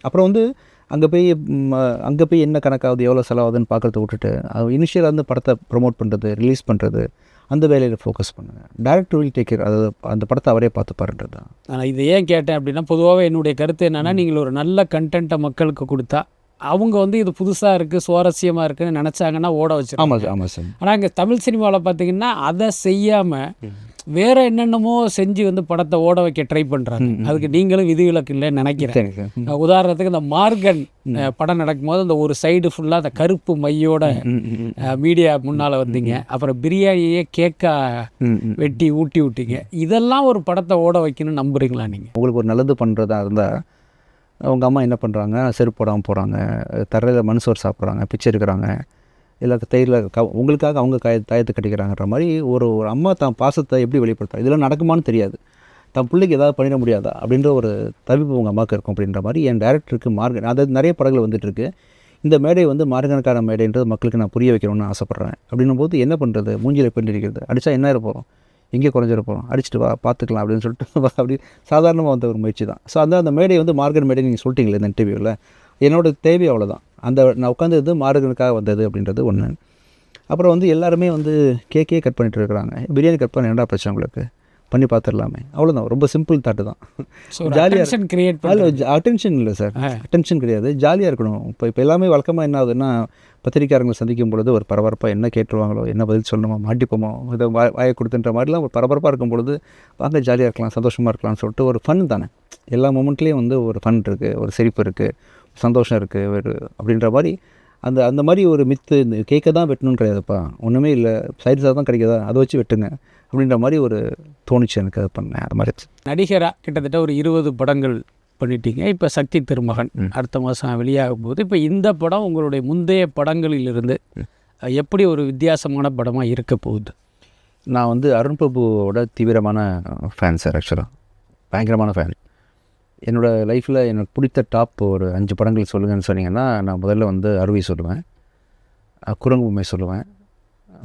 அப்புறம் வந்து அங்கே போய் என்ன கணக்காகுது, எவ்வளோ செலவாகுதுன்னு பார்க்குறத விட்டுட்டு இனிஷியலாக வந்து படத்தை ப்ரொமோட் பண்ணுறது, ரிலீஸ் பண்ணுறது, அந்த வேலையில் ஃபோக்கஸ் பண்ணுங்கள். டேரக்டர் வில் டேக் கேர், அதாவது அந்த படத்தை அவரே பார்த்துப்பாருன்றது தான். நான் இதை ஏன் கேட்டேன் அப்படின்னா, பொதுவாகவே என்னுடைய கருத்து என்னென்னா, நீங்கள் ஒரு நல்ல கண்டென்ட்டை மக்களுக்கு கொடுத்தா அவங்க வந்து இது புதுசாக இருக்குது, சுவாரஸ்யமாக இருக்குன்னு நினச்சாங்கன்னா ஓட வச்சிருக்காங்க. ஆமாம் சார், ஆமாம் சார். ஆனால் இங்கே தமிழ் சினிமாவில் பார்த்தீங்கன்னா அதை செய்யாமல் வேறு என்னென்னமோ செஞ்சு வந்து படத்தை ஓட வைக்க ட்ரை பண்ணுறாங்க. அதுக்கு நீங்களும் விதிவிலக்கு இல்லைன்னு நினைக்கிறேன். உதாரணத்துக்கு இந்த மார்கன் படம் நடக்கும்போது அந்த ஒரு சைடு ஃபுல்லாக அந்த கருப்பு மையோட மீடியா முன்னால் வந்தீங்க. அப்புறம் பிரியாணியே கேக்கா வெட்டி ஊட்டி விட்டீங்க. இதெல்லாம் ஒரு படத்தை ஓட வைக்கணும்னு நம்புறீங்களா நீங்கள்? உங்களுக்கு ஒரு நல்லது பண்ணுறதா இருந்தால் அவங்க அம்மா என்ன பண்ணுறாங்க, செருப்பு போடாமல் போகிறாங்க, தரையில் மனுசோர் சாப்பிட்றாங்க, பிச்சை எடுக்கிறாங்க, இல்லை தயிரில் உங்களுக்காக அவங்க தாயத்தை கட்டிக்கிறாங்கன்ற மாதிரி ஒரு அம்மா தான் பாசத்தை எப்படி வெளிப்படுத்துறாங்க, இதெல்லாம் நடக்குமான்னு தெரியாது, தன் பிள்ளைக்கு ஏதாவது பண்ணிட முடியாதா அப்படின்ற ஒரு தவிப்பு உங்கள் அம்மாவுக்கு இருக்கும். அப்படின்ற மாதிரி என் டேரக்டருக்கு மார்கன், அதாவது நிறைய படங்கள் வந்துட்டுருக்கு, இந்த மேடை வந்து மார்கனுக்கான மேடைன்றது மக்களுக்கு நான் புரிய வைக்கணும்னு ஆசைப்பட்றேன். அப்படின்னும் போது என்ன பண்ணுறது, மூஞ்சியில் பெண் இருக்கிறது, அடித்தா என்ன இருப்போம், எங்கே குறைஞ்சிட போகிறோம், அடிச்சுட்டு வா பார்த்துக்கலாம் அப்படின்னு சொல்லிட்டு அப்படி சாதாரணமாக வந்த ஒரு முயற்சி தான். ஸோ அந்த மேடை வந்து மார்கன் மேடை நீங்கள் சொல்லிட்டீங்களே இந்த இன்டர்வியூவில், என்னோடய தேவை அவ்வளோதான். நான் உட்காந்தது மார்கனுக்காக வந்தது அப்படின்றது ஒன்று. அப்புறம் வந்து எல்லாருமே வந்து கேக்கே கட் பண்ணிட்டு இருக்கிறாங்க, பிரியாணி கட் பண்ண என்னடா பிரச்சனை உங்களுக்கு, பண்ணி பார்த்துடலாமே, அவ்வளோதான். ரொம்ப சிம்பிள் தாட்டு தான். ஜாலியாக கிரியேட் அட்டென்ஷன் இல்லை சார், அட்டென்ஷன் கிடையாது, ஜாலியாக இருக்கணும். இப்போ எல்லாமே வழக்கமாக என்ன ஆகுதுன்னா, பத்திரிக்கையாளர்களை சந்திக்கும் பொழுது ஒரு பரபரப்பாக என்ன கேட்டுருவாங்களோ, என்ன பதில் சொல்லணுமோ, மாட்டிப்போமோ, இதை வாயை கொடுத்துன்ற மாதிரிலாம் ஒரு பரபரப்பாக இருக்கும் பொழுது வாங்க ஜாலியாக இருக்கலாம், சந்தோஷமாக இருக்கலாம்னு சொல்லிட்டு ஒரு ஃபன் தானே. எல்லா மூமெண்ட்லேயும் வந்து ஒரு ஃபன் இருக்குது, ஒரு சிரிப்பு இருக்குது, சந்தோஷம் இருக்குது, ஒரு அப்படின்ற மாதிரி அந்த மாதிரி ஒரு மித்து. இந்த கேக்கை தான் வெட்டணும்னு கிடையாதுப்பா, ஒன்றுமே இல்லை, சைட்ஸாக தான் கிடைக்குதா அதை வச்சு வெட்டுங்க அப்படின்ற மாதிரி ஒரு தோணிச்சு எனக்கு. அது பண்ணேன். அது மாதிரி நடிகராக கிட்டத்தட்ட ஒரு 20 படங்கள் பண்ணிட்டீங்க. இப்போ சக்தி திருமகன் அடுத்த மாதம் வெளியாகும் போது, இப்போ இந்த படம் உங்களுடைய முந்தைய படங்களிலிருந்து எப்படி ஒரு வித்தியாசமான படமாக இருக்க போகுது? நான் வந்து அருண் பிரபுவோட தீவிரமான ஃபேன் சார். ஆக்சுவலாக பயங்கரமான ஃபேன். என்னோடய லைஃப்பில் எனக்கு பிடித்த டாப் ஒரு 5 படங்கள் சொல்லுங்கன்னு சொன்னீங்கன்னா, நான் முதல்ல வந்து அருவி சொல்லுவேன், குரங்கு பொம்மை சொல்லுவேன்,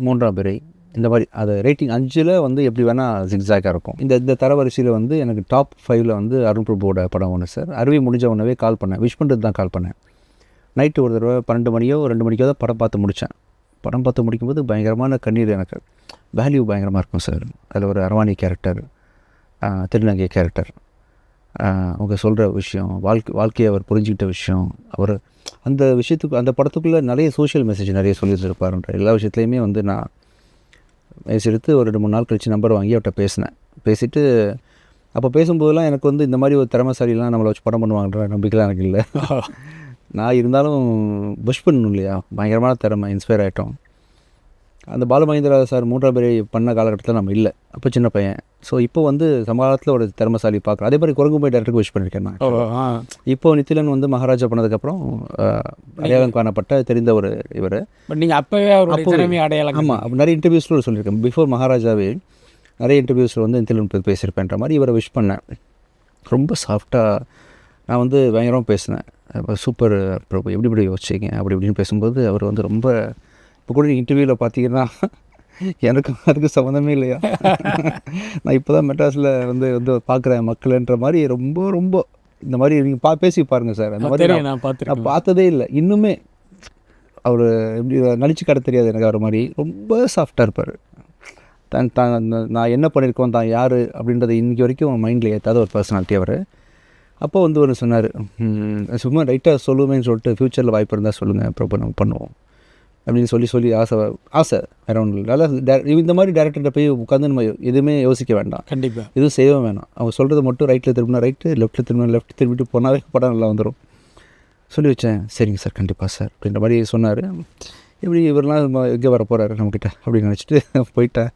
மூன்றாம் பிறை, இந்த மாதிரி. அது ரேட்டிங் 5ல் வந்து எப்படி வேணால் ஜிக்ஸாக்காக இருக்கும். இந்த தரவரிசையில் வந்து எனக்கு டாப் 5ல் வந்து அருண் பிரபுவோட படம் ஒன்று சார். அருவி முடிஞ்ச உடனே கால் பண்ணேன், விஷ் பண்ணுறது தான் கால் பண்ணேன். நைட்டு ஒரு தடவை 12 மணியோ 2 மணிக்கோ தான் படம் பார்த்து முடித்தேன். படம் பார்த்து முடிக்கும்போது பயங்கரமான கண்ணீர். எனக்கு வேல்யூ பயங்கரமாக இருக்கும் சார். அதில் ஒரு அரவாணி கேரக்டர், திருநங்கை கேரக்டர், அவங்க சொல்கிற விஷயம், வாழ்க்கையை அவர் புரிஞ்சுக்கிட்ட விஷயம், அவர் அந்த விஷயத்துக்கு அந்த படத்துக்குள்ளே நிறைய சோஷியல் மெசேஜ் நிறைய சொல்லியிருப்பாருன்ற எல்லா விஷயத்துலையுமே வந்து நான் மெசேஜ் எடுத்து ஒரு 2-3 நாள் கழித்து நம்பர் வாங்கி அவர்கிட்ட பேசினேன். பேசிவிட்டு அப்போ பேசும்போதெல்லாம் எனக்கு வந்து இந்த மாதிரி ஒரு திறமைசாலிலாம் நம்மளை வச்சு படம் பண்ணுவாங்கன்ற நம்பிக்கைலாம் எனக்கு இல்லை. நான் இருந்தாலும் புஷ் பண்ணணும் இல்லையா, பயங்கரமான திறமை, இன்ஸ்பயர் ஆகிட்டோம். அந்த பாலுமகேந்திரா சார் மூன்றாம் பிறை பண்ண காலகட்டத்தில் நம்ம இல்லை, அப்போ சின்ன பையன். ஸோ இப்போ வந்து சமகாலத்தில் ஒரு திறமைசாலி பார்க்குறேன். அதே மாதிரி குரங்கும்பை டேரக்டருக்கு விஷ் பண்ணியிருக்கேன் நான். இப்போது நித்திலன் வந்து மகாராஜா பண்ணதுக்கப்புறம் அடையாளம் காணப்பட்ட தெரிந்த ஒரு இவர். பட் நீங்கள் அப்போவே அவருடைய அடையாளம். ஆமாம், அப்போ நிறைய இன்டர்வியூஸில் சொல்லியிருக்கேன். பிஃபோர் மகாராஜாவே நிறைய இன்டர்வியூஸில் வந்து நித்திலன் பேசியிருப்பேன்ற மாதிரி இவரை விஷ் பண்ணேன். ரொம்ப சாஃப்டாக நான் வந்து பயங்கரமாக பேசினேன். சூப்பர் பிரபு, எப்படி இப்படி யோசிச்சிங்க அப்படி இப்படின்னு பேசும்போது அவர் வந்து ரொம்ப, இப்போ கூட இன்டர்வியூவில் பார்த்தீங்கன்னா எனக்கும் அதுக்கு சம்மந்தமே இல்லையா, நான் இப்போ தான் மெட்ராஸில் வந்து பார்க்குறேன் மக்கள்ன்ற மாதிரி ரொம்ப ரொம்ப இந்த மாதிரி நீங்கள் பேசி பாருங்கள் சார். அந்த மாதிரி நான் பார்த்ததே இல்லை. இன்னுமே அவர் எப்படி நடிச்சு காட்ட தெரியாது எனக்கு. அவர் மாதிரி ரொம்ப சாஃப்டாக இருப்பார். நான் என்ன பண்ணியிருக்கோம், தான் யார் அப்படின்றத இன்றைக்கி வரைக்கும் மைண்டில் ஏற்றாத ஒரு பர்சனாலிட்டி அவர். அப்போ வந்து ஒன்று சொன்னார், சும்மா ரைட்டாக சொல்லுவேன்னு சொல்லிட்டு ஃப்யூச்சரில் வாய்ப்பு இருந்தால் சொல்லுங்கள் பிரபு, நம்ம பண்ணுவோம் அப்படின்னு சொல்லி ஆசை வேறு ஒன்றும் இல்லை. நல்லா இந்த மாதிரி டேரக்டர்கிட்ட போய் உட்காந்து நம்ம எதுவுமே யோசிக்க வேண்டாம், கண்டிப்பாக எதுவும் செய்யவும் வேணாம். அவங்க சொல்கிறது மட்டும் ரைட்டில் திரும்பினா ரைட்டு, லெஃப்ட்டில் திரும்பினா லெஃப்ட், திரும்பிட்டு போனாவே படம் நல்லா வந்துடும் சொல்லி வச்சேன். சரிங்க சார், கண்டிப்பாக சார் அப்படின்ற மாதிரி சொன்னார். எப்படி இவரெலாம் எங்கே வர போகிறாரு நம்மக்கிட்ட அப்படின்னு நினச்சிட்டு போயிட்டேன்.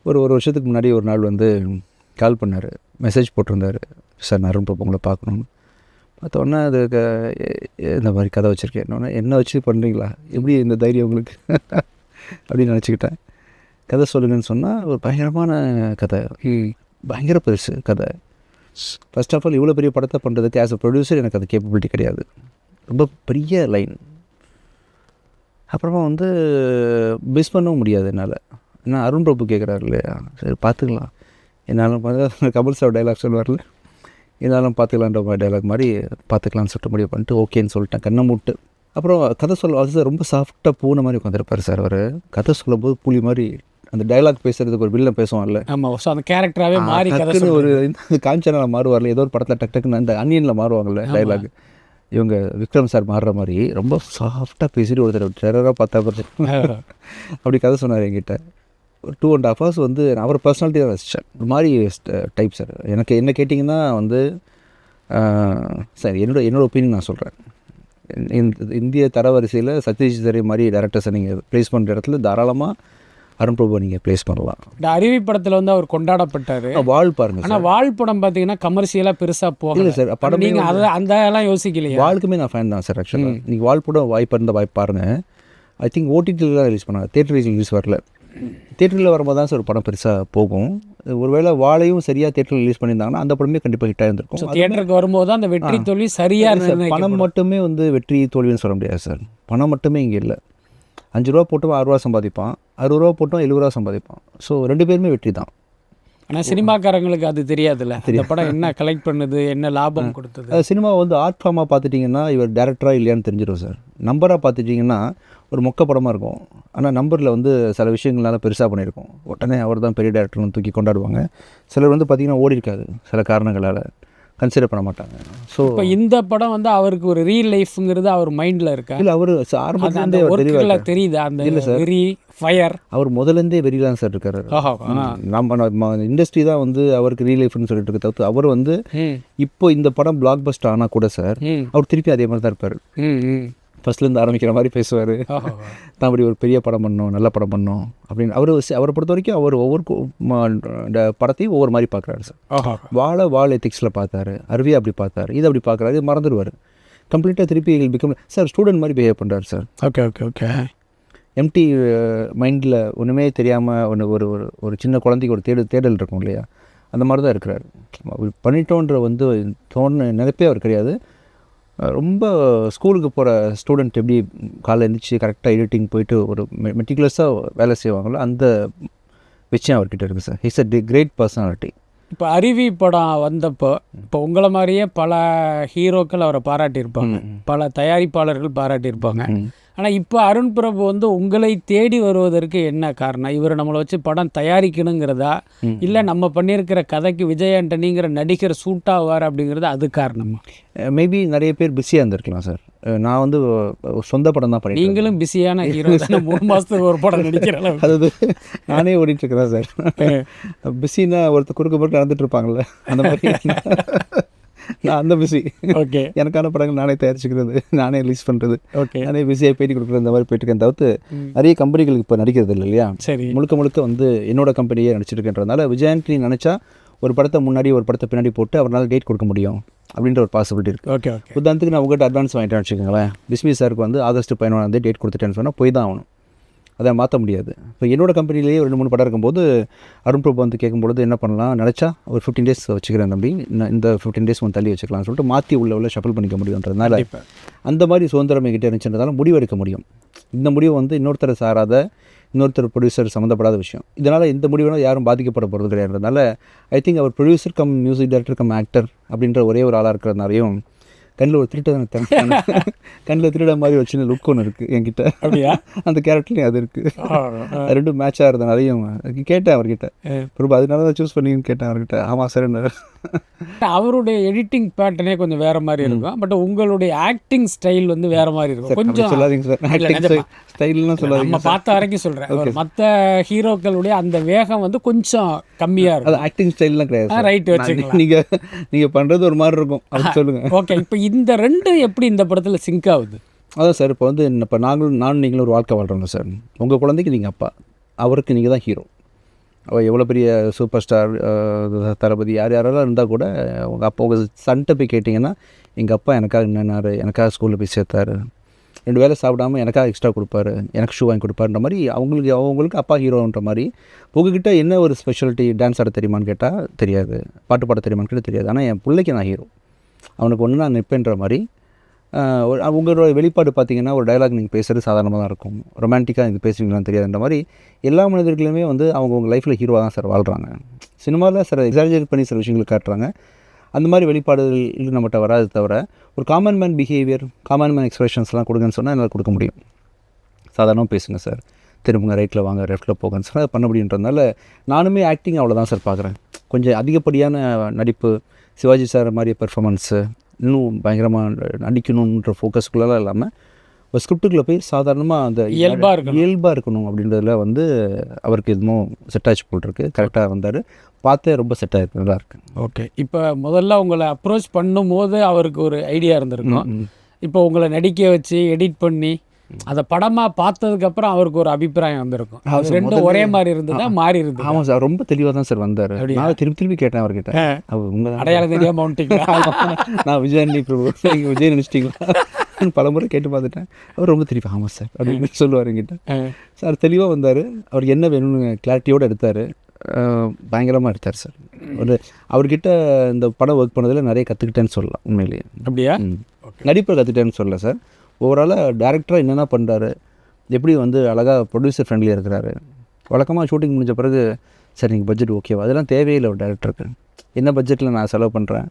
ஒரு வருஷத்துக்கு முன்னாடி ஒரு நாள் வந்து கால் பண்ணார், மெசேஜ் போட்டிருந்தார், சார் நான் அருண் பிரபு உங்களை பார்க்கணுன்னு. பார்த்தோன்னே அது இந்த மாதிரி கதை வச்சுருக்கேன், என்ன வச்சு பண்ணுறீங்களா, எப்படி இந்த தைரியம் உங்களுக்கு அப்படின்னு நினச்சிக்கிட்டேன். கதை சொல்லுங்கன்னு சொன்னால் ஒரு பயங்கரமான கதை, பயங்கர பெருசு கதை. ஃபர்ஸ்ட் ஆஃப் ஆல் இவ்வளோ பெரிய படத்தை பண்ணுறதுக்கு ஆஸ் அ ப்ரொடியூசர் எனக்கு அது கேப்பபிலிட்டி கிடையாது. ரொம்ப பெரிய லைன். அப்புறமா வந்து மிஸ் பண்ணவும் முடியாது என்னால். ஏன்னா அருண் பிரபு கேட்குறாரு இல்லையா, சரி பார்த்துக்கலாம், என்னாலும் பார்த்தா கமல் சார் டைலாக் சொல்லுவார்ல, என்னாலும் பார்த்துக்கலான்ற மாதிரி டைலாக் மாதிரி பார்த்துக்கலான்னு சொல்லிட்டு முடிவு பண்ணிட்டு ஓகேன்னு சொல்லிட்டேன் கண்ணை மூட்டு. அப்புறம் கதை சொல்ல அது ரொம்ப சாஃப்டாக பூனை மாதிரி உட்காந்துருப்பார் சார் அவர். கதை சொல்லும்போது புலி மாதிரி அந்த டைலாக் பேசுறதுக்கு ஒரு வில்லன் பேசுவான்ல, ஆமாம். ஸோ அந்த கேரக்டராகவே மாறி டக்குன்னு ஒரு இந்த காஞ்சனாவில் மாறுவார்ல, ஏதோ ஒரு படத்தில் டக் டக்குன்னு அந்த அன்னியனில் மாறுவாங்கள்ல டைலாக், இவங்க விக்ரம் சார் மாறுற மாதிரி ரொம்ப சாஃப்டாக பேசிட்டு ஒருத்தர் டெரராக பார்த்தா அப்படி கதை சொன்னார் என்கிட்ட. ஒரு 2.5 hours வந்து அவர் பர்சனாலிட்டி தான் ரசித்தேன். ஒரு மாதிரி டைப் சார். எனக்கு என்ன கேட்டிங்கன்னா வந்து சார் என்னோட ஒப்பீனியன் நான் சொல்கிறேன். இந்திய தரவரிசையில் சத்யஜித் ரே மாதிரி டேரக்டர்ஸை நீங்கள் ப்ளேஸ் பண்ணுற இடத்துல தாராளமாக அருண் பிரபு நீங்கள் ப்ளேஸ் பண்ணலாம். இந்த அருவி படத்தில் வந்து அவர் கொண்டாடப்பட்டார். வாழ் பாருங்க. ஆனால் வாழ் படம் பார்த்தீங்கன்னா கமர்ஷியலாக பெருசாக போகல சார். படம் நீங்கள் அதை அந்த எல்லாம் யோசிக்கலையா? வாழ்க்குமே நான் ஃபேன் தான் சார் ஆக்சுவலாக. நீங்கள் வாழ் படம் வாய்ப்பு இருந்தால் வாய்ப்பு பாருங்கள். ஐ திங்க் ஓடிடியில் தான் ரிலீஸ் பண்ணாங்க, தேட்டர் ரிலீஸ் வரல. தேட்டரில் வரும்போது தான் சார் ஒரு படம் பெருசாக போகும். ஒருவேளை வாழையும் சரியாக தேட்டரில் ரிலீஸ் பண்ணியிருந்தாங்கன்னா அந்த படமே கண்டிப்பாக ஹிட் ஆகிருந்திருக்கும். தியேட்டருக்கு வரும்போது அந்த வெற்றி தோல்வி சரியாக. பணம் மட்டுமே வந்து வெற்றி தோல்வின்னு சொல்ல முடியாது சார். பணம் மட்டுமே இங்கே இல்லை. 5 ரூபா போட்டோம் 6 ரூபா சம்பாதிப்பான், 60 ரூபா போட்டோம் 70 ரூபா சம்பாதிப்பான். ஸோ 2 பேருமே வெற்றி தான். ஆனால் சினிமாக்காரங்களுக்கு அது தெரியாதுல்ல, இந்த படம் என்ன கலெக்ட் பண்ணுது, என்ன லாபம் கொடுத்தது. சினிமா வந்து ஆர்ட் ஃபார்மாக பார்த்துட்டிங்கன்னா இவர் டேரக்டராக இல்லையான்னு தெரிஞ்சிடும் சார். நம்பராக பார்த்துட்டிங்கன்னா ஒரு மொக்க படமாக இருக்கும், ஆனால் நம்பரில் வந்து சில விஷயங்கள்னால பெருசாக பண்ணியிருக்கோம், உடனே அவர் தான் பெரிய டேரக்டர்னு தூக்கி கொண்டாடுவாங்க. சிலர் வந்து பார்த்திங்கன்னா ஓடி இருக்காது, சில காரணங்களால் கன்சிடர் பண்ண மாட்டாங்க. ஸோ இப்போ இந்த படம் வந்து அவருக்கு ஒரு ரியல் லைஃப்ங்கிறது அவர் மைண்டில் இருக்கா? இல்லை, அவர் ஆரம்பத்துலேருந்தே தெரியுது அந்த வெறி ஃபயர். அவர் முதலேருந்தே வெறிலாம் சார் இருக்காரு. நம்ம இண்டஸ்ட்ரி தான் வந்து அவருக்கு ரியல் லைஃப்னு சொல்லிட்டு இருக்க தவிர்த்து அவர் வந்து இப்போ இந்த படம் பிளாக் பஸ்டர் ஆனால் கூட சார் அவர் திருப்பி அதே மாதிரி தான் இருப்பார். ஃபஸ்ட்லேருந்து ஆரம்பிக்கிற மாதிரி பேசுவார். தான் அப்படி ஒரு பெரிய படம் பண்ணோம், நல்ல படம் பண்ணோம் அப்படின்னு அவரை பொறுத்த வரைக்கும் அவர் ஒவ்வொரு படத்தையும் ஒவ்வொரு மாதிரி பார்க்குறாரு சார். வாழ எத்திக்ஸில் பார்த்தாரு, அருவியை அப்படி பார்த்தாரு, இதை அப்படி பார்க்குறாரு, இது மறந்துடுவார் கம்ப்ளீட்டாக. திருப்பி பிகம் சார் ஸ்டூடெண்ட் மாதிரி பிஹேவ் பண்ணுறாரு சார். ஓகே. எம்டி மைண்டில் ஒன்றுமே தெரியாமல் ஒரு சின்ன குழந்தைக்கு ஒரு தேடல் இருக்கும் இல்லையா, அந்த மாதிரி தான் இருக்கிறாரு. பண்ணிட்டோன்ற வந்து நினைப்பே அவர் கிடையாது. ரொம்ப ஸ்கூலுக்கு போகிற ஸ்டூடெண்ட் எப்படி காலையில் எழுந்திரிச்சு கரெக்டாக எடிட்டிங் போயிட்டு ஒரு மெட்டிகுலஸாக வேலை செய்வாங்களோ அந்த விஷயம் அவர்கிட்ட இருக்குது sir. He's a great personality. இப்போ அருவி படம் வந்தப்போ இப்போ உங்களை மாதிரியே பல ஹீரோக்கள் அவரை பாராட்டியிருப்பாங்க, பல தயாரிப்பாளர்கள் பாராட்டியிருப்பாங்க. ஆனால் இப்போ அருண் பிரபு வந்து உங்களை தேடி வருவதற்கு என்ன காரணம்? இவர் நம்மளை வச்சு படம் தயாரிக்கணுங்கிறதா, இல்லை நம்ம பண்ணியிருக்கிற கதைக்கு விஜய் ஆண்டனிங்கிற நடிகர் சூட்டாவார் அப்படிங்கிறது அது காரணமா? மேபி நிறைய பேர் பிஸியாக இருந்திருக்கலாம் சார். நான் வந்து சொந்த படம் தான் பண்ணி, நீங்களும் பிஸியான ஹீரோ 3 மாதத்துக்கு ஒரு படம் நடிக்கிறேன். அதாவது நானே ஓடிட்டுருக்கிறேன் சார். பிஸின்னா ஒருத்தர் குறுக்கு நடந்துட்டு இருப்பாங்கள்ல, அந்த மாதிரி நான் அந்த பிஸி. ஓகே, எனக்கான படங்கள் நானே தயாரிச்சுக்கிறது, நானே ரிலீஸ் பண்ணுறது, ஓகே, நானே பிஸியாக பேட்டி கொடுக்குறது, இந்த மாதிரி போயிட்டுருக்கேன். தவிர்த்து நிறைய கம்பெனிகளுக்கு இப்போ நடிக்கிறது இல்லை இல்லையா. சரி, முழுக்க வந்து என்னோட கம்பெனியே நடிச்சிருக்கேன்றதுனால விஜய் ஆண்டனி நினச்சா ஒரு படத்தை முன்னாடி ஒரு படத்தை பின்னாடி போட்டு அவரால் டேட் கொடுக்க முடியும் அப்படின்ற ஒரு பாசிபிலிட்டி இருக்குது. ஓகே. உதாரணத்துக்கு நான் உங்கள்கிட்ட அட்வான்ஸ் வாங்கிட்டேன்னு வச்சுக்கோங்களேன். பிஸ்மி சாருக்கு வந்து ஆகஸ்ட் 11 டேட் கொடுத்துட்டேன்னு சொன்னால் போய் தான் ஆகணும், அதை மாற்ற முடியாது. இப்போ என்னோட கம்பெனிலேயே 2-3 படம் இருக்கும்போது அருண் பிரபு வந்து கேட்கும்பொழுது என்ன பண்ணலாம், நினச்சா ஒரு 15 days வச்சுக்கிறேன் தம்பி, இந்த 15 days தள்ளி வச்சுக்கலாம்னு சொல்லிட்டு மாற்றி உள்ள ஷஃபிள் பண்ணிக்க முடியுன்றதுனால அந்த மாதிரி சுதந்திரம் என்கிட்ட இருந்துச்சுன்றதால முடிவு எடுக்க முடியும். இந்த முடிவு வந்து இன்னொருத்தரை சாராத, இன்னொருத்தர் ப்ரொடியூசர் சம்மந்தப்படாத விஷயம். இதனால் இந்த முடிவுனால் யாரும் பாதிக்கப்பட போகிறது கிடையாதுனால ஐ திங்க் அவர் producer cum music director cum actor அப்படின்ற ஒரே ஒரு ஆளாக இருக்கிறதுனாலையும் கண்ணில் ஒரு கண்ணில் திருட மாதிரி ஒரு சின்ன லுக் ஒன்று இருக்குது என்கிட்ட. அப்படியா? அந்த கேரக்டர்லேயும் அது இருக்குது. ரெண்டும் மேட்சாக இருந்தனாலையும் கேட்டேன் அவர்கிட்ட, பிரபு அதனால தான் சூஸ் பண்ணின்னு கேட்டேன் அவர்கிட்ட. ஆமாம் சார். அவருடைய எடிட்டிங் பேட்டர்னே கொஞ்சம் வேறு மாதிரி இருக்கும், பட் உங்களுடைய ஆக்டிங் ஸ்டைல் வந்து வேறு மாதிரி இருக்கும். கொஞ்சம் சொல்லாதீங்க சார், ஸ்டைல்லாம் சொல்லாதீங்க. நம்ம பார்த்த வரைக்கும் சொல்கிறேன், மற்ற ஹீரோக்களுடைய அந்த வேகம் வந்து கொஞ்சம் கம்மியாக இருக்கும். அது ஆக்டிங் ஸ்டைல்லாம் கிடையாது. ரைட், வச்சுக்கலாம். நீங்கள் பண்ணுறது ஒரு மாதிரி இருக்கும், அது சொல்லுங்கள். ஓகே, இப்போ இந்த ரெண்டும் எப்படி இந்த படத்தில் சிங்க் ஆகுது? அதான் சார், இப்போ வந்து இப்போ நானும் நீங்களும் ஒரு வாழ்க்கை வாழ்கிறோங்க சார். உங்கள் குழந்தைக்கு நீங்கள் அப்பா, அவருக்கு நீங்கள் தான் ஹீரோ. அவள் எவ்வளோ பெரிய சூப்பர் ஸ்டார் தளபதி யாரெல்லாம் இருந்தால் கூட உங்கள் அப்பா உங்கள் சன்ட்ட போய் கேட்டிங்கன்னா, எங்கள் அப்பா எனக்காக என்னென்னாரு, எனக்காக ஸ்கூலில் போய் சேர்த்தாரு, 2 வேளை சாப்பிடாமல் எனக்காக எக்ஸ்ட்ரா கொடுப்பாரு, எனக்கு ஷூ வாங்கி கொடுப்பாருன்ற மாதிரி அவங்களுக்கு அப்பா ஹீரோன்ற மாதிரி. உங்ககிட்ட என்ன ஒரு ஸ்பெஷாலிட்டி, டான்ஸ் ஆட தெரியுமான்னு கேட்டால் தெரியாது, பாட்டு பாட தெரியுமான்னு கேட்டால் தெரியாது, ஆனால் என் பிள்ளைக்கு நான் ஹீரோ, அவனுக்கு ஒன்று நான் நிற்பேன்ற மாதிரி உங்களோட வெளிப்பாடு பார்த்தீங்கன்னா ஒரு டயலாக் நீங்கள் பேசுகிறது சாதாரணமாக தான் இருக்கும், ரொமான்டிக்காக இது பேசுவீங்களான்னு தெரியாதுன்ற மாதிரி எல்லா மனிதர்களுமே வந்து அவங்க லைஃப்பில் ஹீரோவாக தான் சார் வாழ்கிறாங்க. சினிமாவில் சார் எக்ஸாஜரேட் பண்ணி சில விஷயங்களை காட்டுறாங்க. அந்த மாதிரி வெளிப்பாடுகள் நம்மகிட்ட வராது தவிர ஒரு common man behaviour, common man எக்ஸ்பிரஷன்ஸ்லாம் கொடுங்கன்னு சொன்னால் என்னால் கொடுக்க முடியும். சாதாரணமாக பேசுங்க சார், திரும்புங்க, ரைட்டில் வாங்க, லெஃப்ட்டில் போங்கன்னு சொன்னால் பண்ண முடியுன்றதுனால நானுமே ஆக்டிங் அவ்வளோதான் சார் பார்க்குறேன். கொஞ்சம் அதிகப்படியான நடிப்பு, சிவாஜி சார் மாதிரி பெர்ஃபார்மன்ஸு, இன்னும் பயங்கரமாக நடிக்கணுன்ற ஃபோக்கஸ்குள்ளெல்லாம் இல்லாமல் ஒரு ஸ்கிரிப்டுக்குள்ளே போய் சாதாரணமாக அந்த இயல்பாக இருக்கணும் அப்படின்றதுல வந்து அவருக்கு எதுவும் செட் ஆச்சு போட்டிருக்கு. கரெக்டாக வந்தார், பார்த்தே ரொம்ப செட் ஆகிருக்கு, நல்லா இருக்கு. ஓகே, இப்போ முதல்ல உங்களை அப்ரோச் பண்ணும்போது அவருக்கு ஒரு ஐடியா இருந்திருக்கும். இப்போ உங்களை நடிக்க வச்சு எடிட் பண்ணி அதை படமாக பார்த்ததுக்கப்புறம் அவருக்கு ஒரு அபிப்பிராயம் வந்திருக்கும். அது ரெண்டும் ஒரே மாதிரி இருந்ததா மாறி இருந்தது? ஆமாம் சார், ரொம்ப தெளிவாக தான் சார் வந்தார். நான் திருப்பி கேட்டேன் அவர்கிட்ட, உங்கள் அடையாளம் தெரியாமல் மவுண்டிங்களா? நான் விஜய் பிரபு, நீங்கள் விஜய் நினச்சிட்டிங்களா பலமுறை கேட்டு பார்த்துட்டேன். அவர் ரொம்ப தெளிவாக ஆமாம் சார் அப்படின்னு சொல்லுவார் என்கிட்ட. சார் தெளிவாக வந்தார், அவருக்கு என்ன வேணும்னு கிளாரிட்டியோடு எடுத்தார், பயங்கரமாக எடுத்தார் சார். ஒரு அவர்கிட்ட இந்த படம் ஒர்க் பண்ணதில் நிறைய கற்றுக்கிட்டேன்னு சொல்லலாம். உண்மையிலேயே அப்படியா? நடிப்பை கற்றுக்கிட்டேன்னு சொல்லலை சார், ஓவராலாக டேரக்டராக என்னென்ன பண்ணுறாரு, எப்படி வந்து அழகாக ப்ரொடியூசர் ஃப்ரெண்ட்லியாக இருக்கிறாரு. வழக்கமாக ஷூட்டிங் முடிஞ்ச பிறகு சார் நீங்கள் பட்ஜெட் ஓகேவா, அதெல்லாம் தேவையில்லை ஒரு டேரக்டருக்கு. என்ன பட்ஜெட்டில் நான் செலவு பண்ணுறேன்,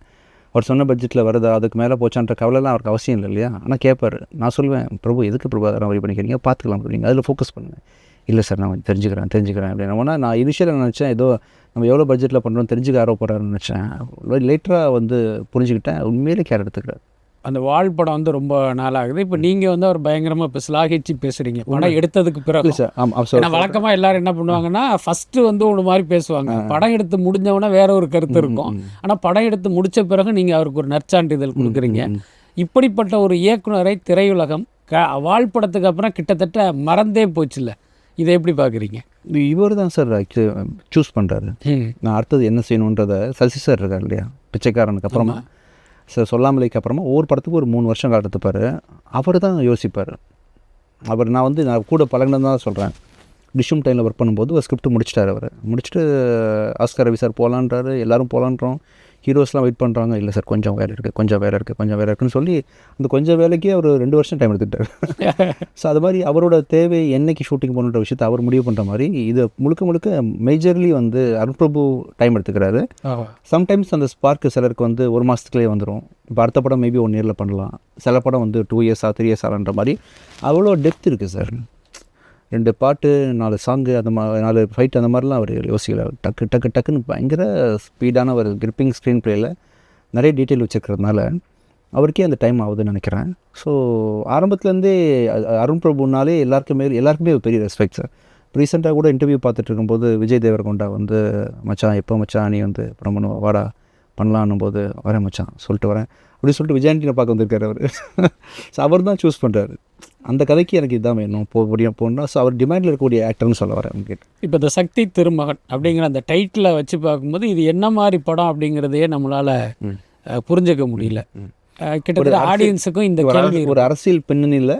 அவர் சொன்ன பட்ஜெட்டில் வருதா, அதுக்கு மேலே போச்சான்ற கவலைலாம் அவருக்கு அவசியம் இல்லை இல்லையா. ஆனால் கேட்பார். நான் சொல்லுவேன், பிரபு எதுக்கு பிரபு அதெல்லாம் வரி பண்ணிக்கிறீங்க, பார்த்துக்கலாம் அப்படிங்க, அதில் ஃபோக்கஸ் பண்ணுங்கள். இல்லை சார் நான் தெரிஞ்சுக்கிறேன் அப்படின்னா நான் இனிஷியலாக நினச்சேன் ஏதோ நம்ம எவ்வளோ பட்ஜெட்டில் பண்ணுறோம் தெரிஞ்சுக்க ஆர்வப்படுறாருன்னு நினச்சேன். லேட்டராக வந்து புரிஞ்சுக்கிட்டேன், உண்மையிலே கேர் எடுத்துக்கிறார். அந்த வாழ் படம் வந்து ரொம்ப நாளாகுது. இப்போ நீங்கள் வந்து அவர் பயங்கரமாக இப்போ ஸ்லாகிச்சு பேசுகிறீங்க படம் எடுத்ததுக்கு பிறகு. ஏன்னா வழக்கமாக எல்லாரும் என்ன பண்ணுவாங்கன்னா ஃபஸ்ட்டு வந்து ஒரு மாதிரி பேசுவாங்க, படம் எடுத்து முடிஞ்சவொன்னே வேற ஒரு கருத்து இருக்கும். ஆனால் படம் எடுத்து முடித்த பிறகு நீங்கள் அவருக்கு ஒரு நற்சான்றிதழ் கொடுக்குறீங்க. இப்படிப்பட்ட ஒரு இயக்குனரை திரையுலகம் வாழ் படத்துக்கு அப்புறம் கிட்டத்தட்ட மறந்தே போச்சுல்ல, இதை எப்படி பார்க்குறீங்க? இவர் தான் சார் சூஸ் பண்ணுறாரு. நான் அடுத்தது என்ன செய்யணுன்றதை சசி சார் இருக்கார் இல்லையா, பிச்சைக்காரனுக்கு அப்புறமா சார் சொல்லாமலைக்கு அப்புறமா ஒவ்வொரு படத்துக்கு ஒரு 3 வருஷம் காலத்துப்பார். அவர் தான் யோசிப்பார். நான் கூட பழகினது தான் சொல்கிறேன். டிஷ்யூம் டைமில் ஒர்க் பண்ணும்போது ஒரு ஸ்கிரிப்ட் முடிச்சிட்டார். அவர் முடிச்சுட்டு ஆஸ்கர் ரவி சார் போகலான்றாரு, எல்லோரும் போகலான்றோம், ஹீரோஸ்லாம் வெயிட் பண்ணுறாங்க. இல்லை சார் கொஞ்சம் வேலை இருக்குன்னு சொல்லி அந்த கொஞ்சம் வேலைக்கே அவர் 2 வருஷம் டைம் எடுத்துக்கிட்டார். ஸோ அது மாதிரி அவரோட தேவை என்னைக்கு ஷூட்டிங் பண்ணுற விஷயத்தை அவர் முடிவு பண்ணுற மாதிரி இதை முழுக்க மேஜர்லி வந்து அருண் பிரபு டைம் எடுத்துக்கிறாரு. சம்டைம்ஸ் அந்த ஸ்பார்க்கு சிலருக்கு வந்து 1 மாதத்துக்குள்ளே வந்துடும். இப்போ அடுத்த படம் மேபி 1 இயரில் பண்ணலாம், சில படம் வந்து 2 இயர்ஸா 3 இயர்ஸ் ஆகிற மாதிரி அவ்வளோ டெப்த் இருக்குது சார். 2 பாட்டு 4 சாங்கு அந்த 4 ஃபைட் அந்த மாதிரிலாம் அவர் யோசிக்கல. டக்குன்னு பயங்கர ஸ்பீடான ஒரு கிரிப்பிங் ஸ்க்ரீன் ப்ளேயில் நிறைய டீட்டெயில் வச்சுருக்கிறதுனால அவருக்கே அந்த டைம் ஆகுதுன்னு நினைக்கிறேன். ஸோ ஆரம்பத்துலேருந்தே அருண் பிரபுனாலே எல்லாருக்குமே ஒரு பெரிய ரெஸ்பெக்ட் சார். ரீசெண்டாக கூட இன்டர்வியூ பார்த்துட்டு இருக்கும்போது விஜய் தேவரகொண்டா வந்து மச்சான் எப்போ மச்சான் நீ வந்து படம் பண்ணுவா வாடா பண்ணலான்னும் போது வரேன் மச்சான் சொல்லிட்டு வரேன் அப்படின்னு சொல்லிட்டு விஜயாண்டினை பார்க்க வந்திருக்காரு அவர். ஸோ அவர் தான் சூஸ் பண்ணுறாரு, அந்த கதைக்கு எனக்கு இதுதான் வேணும் போகணும். ஸோ அவர் டிமாண்டில் இருக்கக்கூடிய ஆக்டர்னு சொல்ல வரேன் அவங்ககிட்ட. இப்போ இந்த சக்தி திருமகன் அப்படிங்கிற அந்த டைட்டிலை வச்சு பார்க்கும்போது இது என்ன மாதிரி படம் அப்படிங்கிறதையே நம்மளால் புரிஞ்சிக்க முடியல. கிட்டத்தட்ட ஆடியன்ஸுக்கும் இந்த கேள்வி ஒரு அரசியல் பின்னணியில்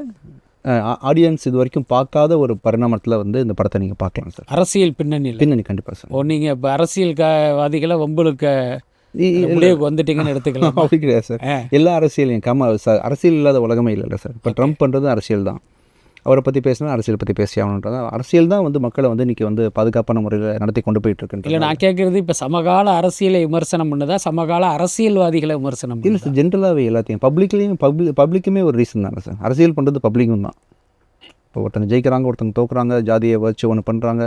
ஆடியன்ஸ் இது வரைக்கும் பார்க்காத ஒரு பரிணாமத்தில் வந்து இந்த படத்தை நீங்கள் பார்க்கலாம் சார். அரசியல் பின்னணி கண்டிப்பாக சார். நீங்கள் இப்போ அரசியல்வாதிகளை வம்புலுக்க முடிவுக்கு வந்துட்டீங்கன்னு எடுத்துக்கலாம். அப்படி கிடையாது சார். எல்லா அரசியலையும் அரசியல் இல்லாத உலகமே இல்லை சார். இப்போ ட்ரம்ப் பண்ணுறது அரசியல் தான், அவரை பற்றி பேசினா அரசியல் பற்றி பேசி ஆகணுன்றது அரசியல் தான் வந்து மக்களை வந்து இன்றைக்கி வந்து பாதுகாப்பான முறையில் நடத்தி கொண்டு போயிட்டுருக்கு. இல்லை நான் கேட்குறது இப்போ சமகால அரசியலை விமர்சனம் பண்ணுதா சமகால அரசியல்வாதிகளை விமர்சனம்? இல்லை சார், ஜென்ரலாகவே எல்லாத்தையும் பப்ளிக்குமே ஒரு ரீசன் தானே சார். அரசியல் பண்ணுறது பப்ளிக்கும் தான். இப்போ ஒருத்தங்க ஜெயிக்கிறாங்க, ஒருத்தங்க தோக்குறாங்க, ஜாதியை வச்சு ஒன்று பண்ணுறாங்க,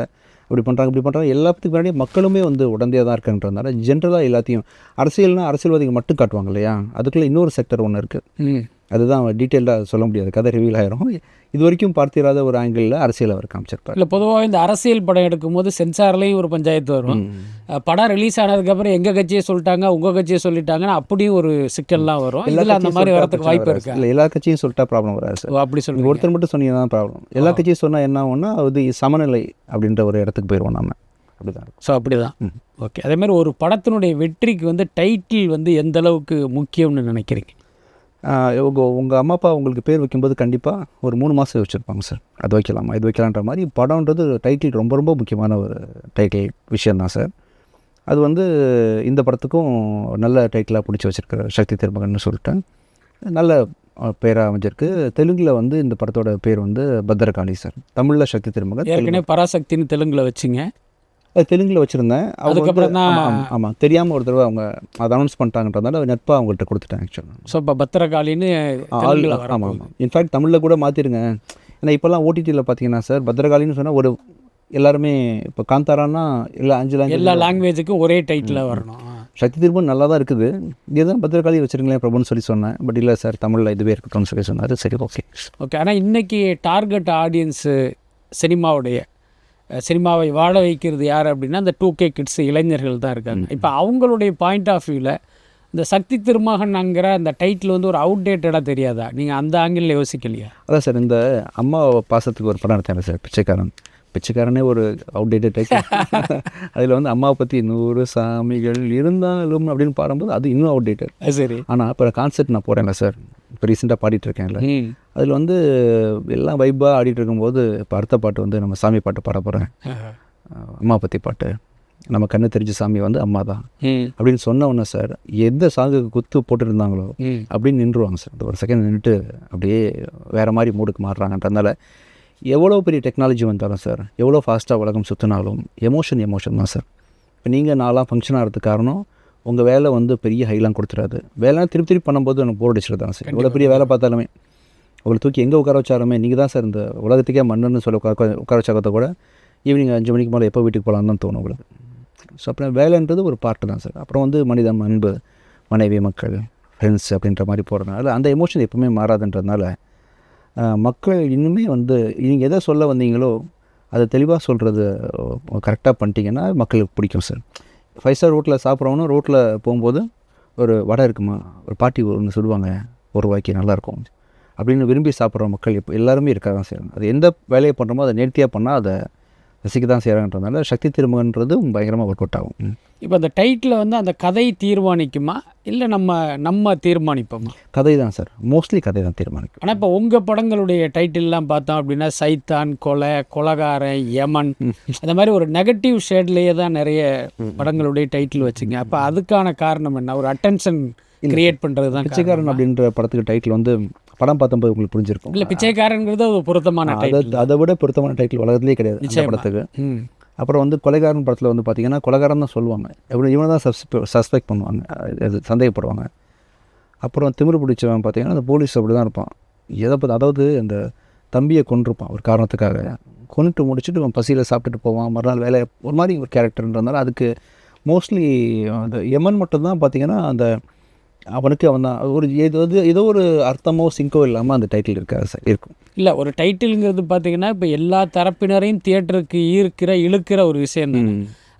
இப்படி பண்ணுறாங்க எல்லாத்துக்கு முன்னாடி மக்களுமே வந்து உடந்தையாக தான் இருக்குன்றதுனால ஜென்ரலாக எல்லாத்தையும் அரசியல்வாதிகள் மட்டும் காட்டுவாங்க இல்லையா, அதுக்குள்ளே இன்னொரு செக்டர் ஒன்று இருக்குது. அதுதான் டீட்டெயிலாக சொல்ல முடியாது, கதை ரிவீல் ஆயிரும். இது வரைக்கும் பார்த்திராத ஒரு ஆங்கிளில் அரசியல் அவர் காமிச்சிருப்பார். இல்லை பொதுவாக இந்த அரசியல் படம் எடுக்கும்போது சென்சார்லேயும் ஒரு பஞ்சாயத்து வரும். படம் ரிலீஸ் ஆனதுக்கப்புறம் எங்கள் கட்சியை சொல்லிட்டாங்க உங்கள் கட்சியை சொல்லிட்டாங்கன்னா அப்படியும் ஒரு சிக்கல்லாம் வரும். இதில் அந்த மாதிரி வரதுக்கு வாய்ப்பு இருக்குது. இல்லை எல்லா கட்சியும் சொல்லிட்டா ப்ராப்ளம் வராது சார். அப்படி சொல்லி ஒருத்தர் மட்டும் சொன்னீங்கன்னா தான் ப்ராப்ளம். எல்லா கட்சியும் சொன்னால் என்ன ஆகும்னா அது சமநிலை அப்படின்ற ஒரு இடத்துக்கு போயிடுவோம் நம்ம. அப்படிதான். ஸோ அப்படி தான். ஓகே, அதேமாதிரி ஒரு படத்தினுடைய வெற்றிக்கு வந்து டைட்டில் வந்து எந்த அளவுக்கு முக்கியம்னு நினைக்கிறீங்க? உங்கள் அம்மா அப்பா உங்களுக்கு பேர் வைக்கும்போது கண்டிப்பாக ஒரு 3 மாதம் வச்சுருப்பாங்க சார், அது வைக்கலாமா இது வைக்கலான்ற மாதிரி. படம்ன்றது டைட்டில் ரொம்ப ரொம்ப முக்கியமான ஒரு டைட்டில் விஷயந்தான் சார். அது வந்து இந்த படத்துக்கும் நல்ல டைட்டிலாக பிடிச்சி வச்சுருக்கிற சக்தி திருமகன்னு சொல்லிட்டேன். நல்ல பேராக அமைஞ்சிருக்கு. தெலுங்கில் வந்து இந்த படத்தோட பேர் வந்து பத்ரகாளி சார். தமிழில் சக்தி திருமகன். ஏற்கனவே பராசக்தின்னு தெலுங்கில் வச்சிங்க. தெலுங்கில் வச்சுருந்தேன். அதுக்கப்புறம் தான் ஆமாம் தெரியாமல் ஒரு தடவை அவங்க அதை அனௌன்ஸ் பண்ணிட்டாங்கன்றதுனால நட்பாக அவங்கள்ட்ட கொடுத்துட்டேன் ஆக்சுவலாக. ஸோ இப்போ பத்ரகாளின்னு ஆமாம் இன்ஃபேக்ட் தமிழில் கூட மாற்றிருங்க. ஏன்னா இப்போல்லாம் ஓடிடியில் பார்த்தீங்கன்னா சார் பத்ரகாளின்னு சொன்னால் ஒரு எல்லாருமே இப்போ காந்தாரானா எல்லா லாங்குவேஜுக்கும் ஒரே டைட்டில் வரணும். சக்தி திருமகன் நல்லா தான் இருக்குது, இதுதான் பத்ரகாளி வச்சுருங்களேன் பிரபுன்னு சொல்லி சொன்னேன். பட் இல்லை சார் தமிழில் இதுவே இருக்கட்டும்னு சொல்லி சொன்னார். சரி ஓகே. ஆனால் இன்றைக்கி டார்கெட் ஆடியன்ஸு சினிமாவை வாழ வைக்கிறது யார் அப்படின்னா அந்த 2K கிட்ஸ் இளைஞர்கள் தான் இருக்காங்க. இப்போ அவங்களுடைய பாயிண்ட் ஆஃப் வியூவில் இந்த சக்தி திருமகன்ங்கிற அந்த டைட்டில் வந்து ஒரு அவுடேட்டடாக தெரியாதா? நீங்கள் அந்த ஆங்கிளில் யோசிக்கலையா? அதான் சார் இந்த அம்மா பாசத்துக்கு ஒரு படம் எடுத்தேன் சார், பிச்சைக்காரனே ஒரு அவுடேட்டட் டைட்டில். அதில் வந்து அம்மாவை பற்றி 100 சாமிகள் இருந்தாலும் அப்படின்னு பாடும்போது அது இன்னும் அவுடேட்டட். சரி. ஆனால் இப்போ கான்செர்ட் நான் போகிறேன்ல சார், இப்போ ரீசெண்டாக பாடிட்டு இருக்கேன்ல, அதில் வந்து எல்லாம் வைப்பாக ஆடிட்டு இருக்கும்போது இப்போ அடுத்த பாட்டு வந்து நம்ம சாமி பாட்டு பாட போகிறேன், அம்மா பற்றி பாட்டு, நம்ம கண்ணு தெரிஞ்ச சாமி வந்து அம்மா தான் அப்படின்னு சொன்ன உடனே சார் எந்த சாங்குக்கு குத்து போட்டுருந்தாங்களோ அப்படின்னு நின்றுவாங்க சார். ஒரு செகண்ட் நின்றுட்டு அப்படியே வேறு மாதிரி மூடுக்கு மாறுறாங்கன்றதுனால எவ்வளோ பெரிய டெக்னாலஜி வந்தாலும் சார், எவ்வளோ ஃபாஸ்ட்டாக உலகம் சுற்றினாலும் எமோஷன் தான் சார். இப்போ நீங்கள் நான்லாம் ஃபங்க்ஷன் ஆகிறதுக்கு காரணம் உங்கள் வேலை வந்து பெரிய ஹைலாம் கொடுத்துடாது. வேலைலாம் திருப்பி பண்ணும்போது எனக்கு போர் அடிச்சிட்டு தான் சார். எவ்வளோ பெரிய வேலை பார்த்தாலுமே உங்களை தூக்கி எங்கே உட்கார வச்சாலுமே நீங்கள் தான் சார் இந்த உலகத்துக்கே மண்ணுன்னு சொல்லி உட்கார வச்சாக்கத்தை கூட ஈவினிங் 5 மணிக்கு மேலே எப்போ வீட்டுக்கு போகலான்னு தான் தோணும் உங்களுக்கு. ஸோ அப்புறம் வேலைன்றது ஒரு பார்ட்டு தான் சார். அப்புறம் வந்து மனிதம், அன்பு, மனைவி, மக்கள், ஃப்ரெண்ட்ஸ் அப்படின்ற மாதிரி போகிறதுனால அந்த எமோஷன் எப்பவுமே மாறாதுன்றதுனால மக்கள் இன்னுமே வந்து நீங்கள் எதை சொல்ல வந்தீங்களோ அதை தெளிவாக சொல்கிறது கரெக்டாக பண்ணிட்டீங்கன்னா மக்களுக்கு பிடிக்கும் சார். 5 ஸ்டார் ரோட்டில் சாப்பிட்றவனும் ரோட்டில் போகும்போது ஒரு வடை இருக்குமா, ஒரு பாட்டி ஒன்று சொல்லுவாங்க ₹1 நல்லாயிருக்கும் அப்படின்னு விரும்பி சாப்பிட்ற மக்கள் இப்போ எல்லாருமே இருக்க தான் செய்யணும். அது எந்த வேலையை பண்ணுறோமோ அதை நேர்த்தியாக பண்ணால் அதை ரசிக்க தான் செய்கிறாங்கன்றதுனால சக்தி திருமகன்றது பயங்கரமாக ஒர்க் அவுட் ஆகும். இப்போ அந்த டைட்டில் வந்து அந்த கதை தீர்மானிக்குமா இல்லை நம்ம தீர்மானிப்போமா? கதை தான் சார், மோஸ்ட்லி கதை தான் தீர்மானிக்கும். ஆனால் இப்போ உங்கள் படங்களுடைய டைட்டில்லாம் பார்த்தோம் அப்படின்னா சைத்தான், கொலைகாரன், யமன், அந்த மாதிரி ஒரு நெகட்டிவ் ஷேட்லேயே தான் நிறைய படங்களுடைய டைட்டில் வச்சுங்க. அப்போ அதுக்கான காரணம் என்ன? ஒரு அட்டென்ஷன் கிரியேட் பண்ணுறது தான். பிச்சைக்காரன் அப்படின்ற படத்துக்கு டைட்டில் வந்து படம் பார்க்கும்போது உங்களுக்கு புரிஞ்சிருக்கும். இல்லை, பிச்சைக்காரன்கிறது ஒரு பொருத்தமான டைட்டில், அதை விட பொருத்தமான டைட்டில் உலகத்துலேயே கிடையாது இந்த படத்துக்கு. அப்புறம் வந்து கொலைகாரன் படத்தில் வந்து பார்த்தீங்கன்னா கொலைகாரன் தான் சொல்லுவாங்க, எப்படி இவனை தான் சஸ்பெக்ட் பண்ணுவாங்க, அது சந்தேகப்படுவாங்க. அப்புறம் திமிரு பிடிச்சவன் பார்த்தீங்கன்னா அந்த போலீஸ் அப்படி தான் இருப்பான். எதை பற்றி, அதாவது அந்த தம்பியை கொண்டிருப்பான் ஒரு காரணத்துக்காக, கொண்டுட்டு முடிச்சுட்டு அவன் பசியில் சாப்பிட்டுட்டு போவான், மறுநாள் வேலை ஒரு மாதிரி ஒரு கேரக்டர்ன்றதுனால அதுக்கு மோஸ்ட்லி அந்த யமன் மட்டும்தான் பார்த்தீங்கன்னா அந்த அவனுக்கு அவன் தான் ஒரு ஏதோ ஒரு அர்த்தமோ சிங்கோ இல்லாமல் அந்த டைட்டில் இருக்காது சார் இருக்கும். இல்லை, ஒரு டைட்டிலுங்கிறது பார்த்தீங்கன்னா இப்போ எல்லா தரப்பினரையும் தியேட்டருக்கு இழுக்கிற ஒரு விஷயம் தான்.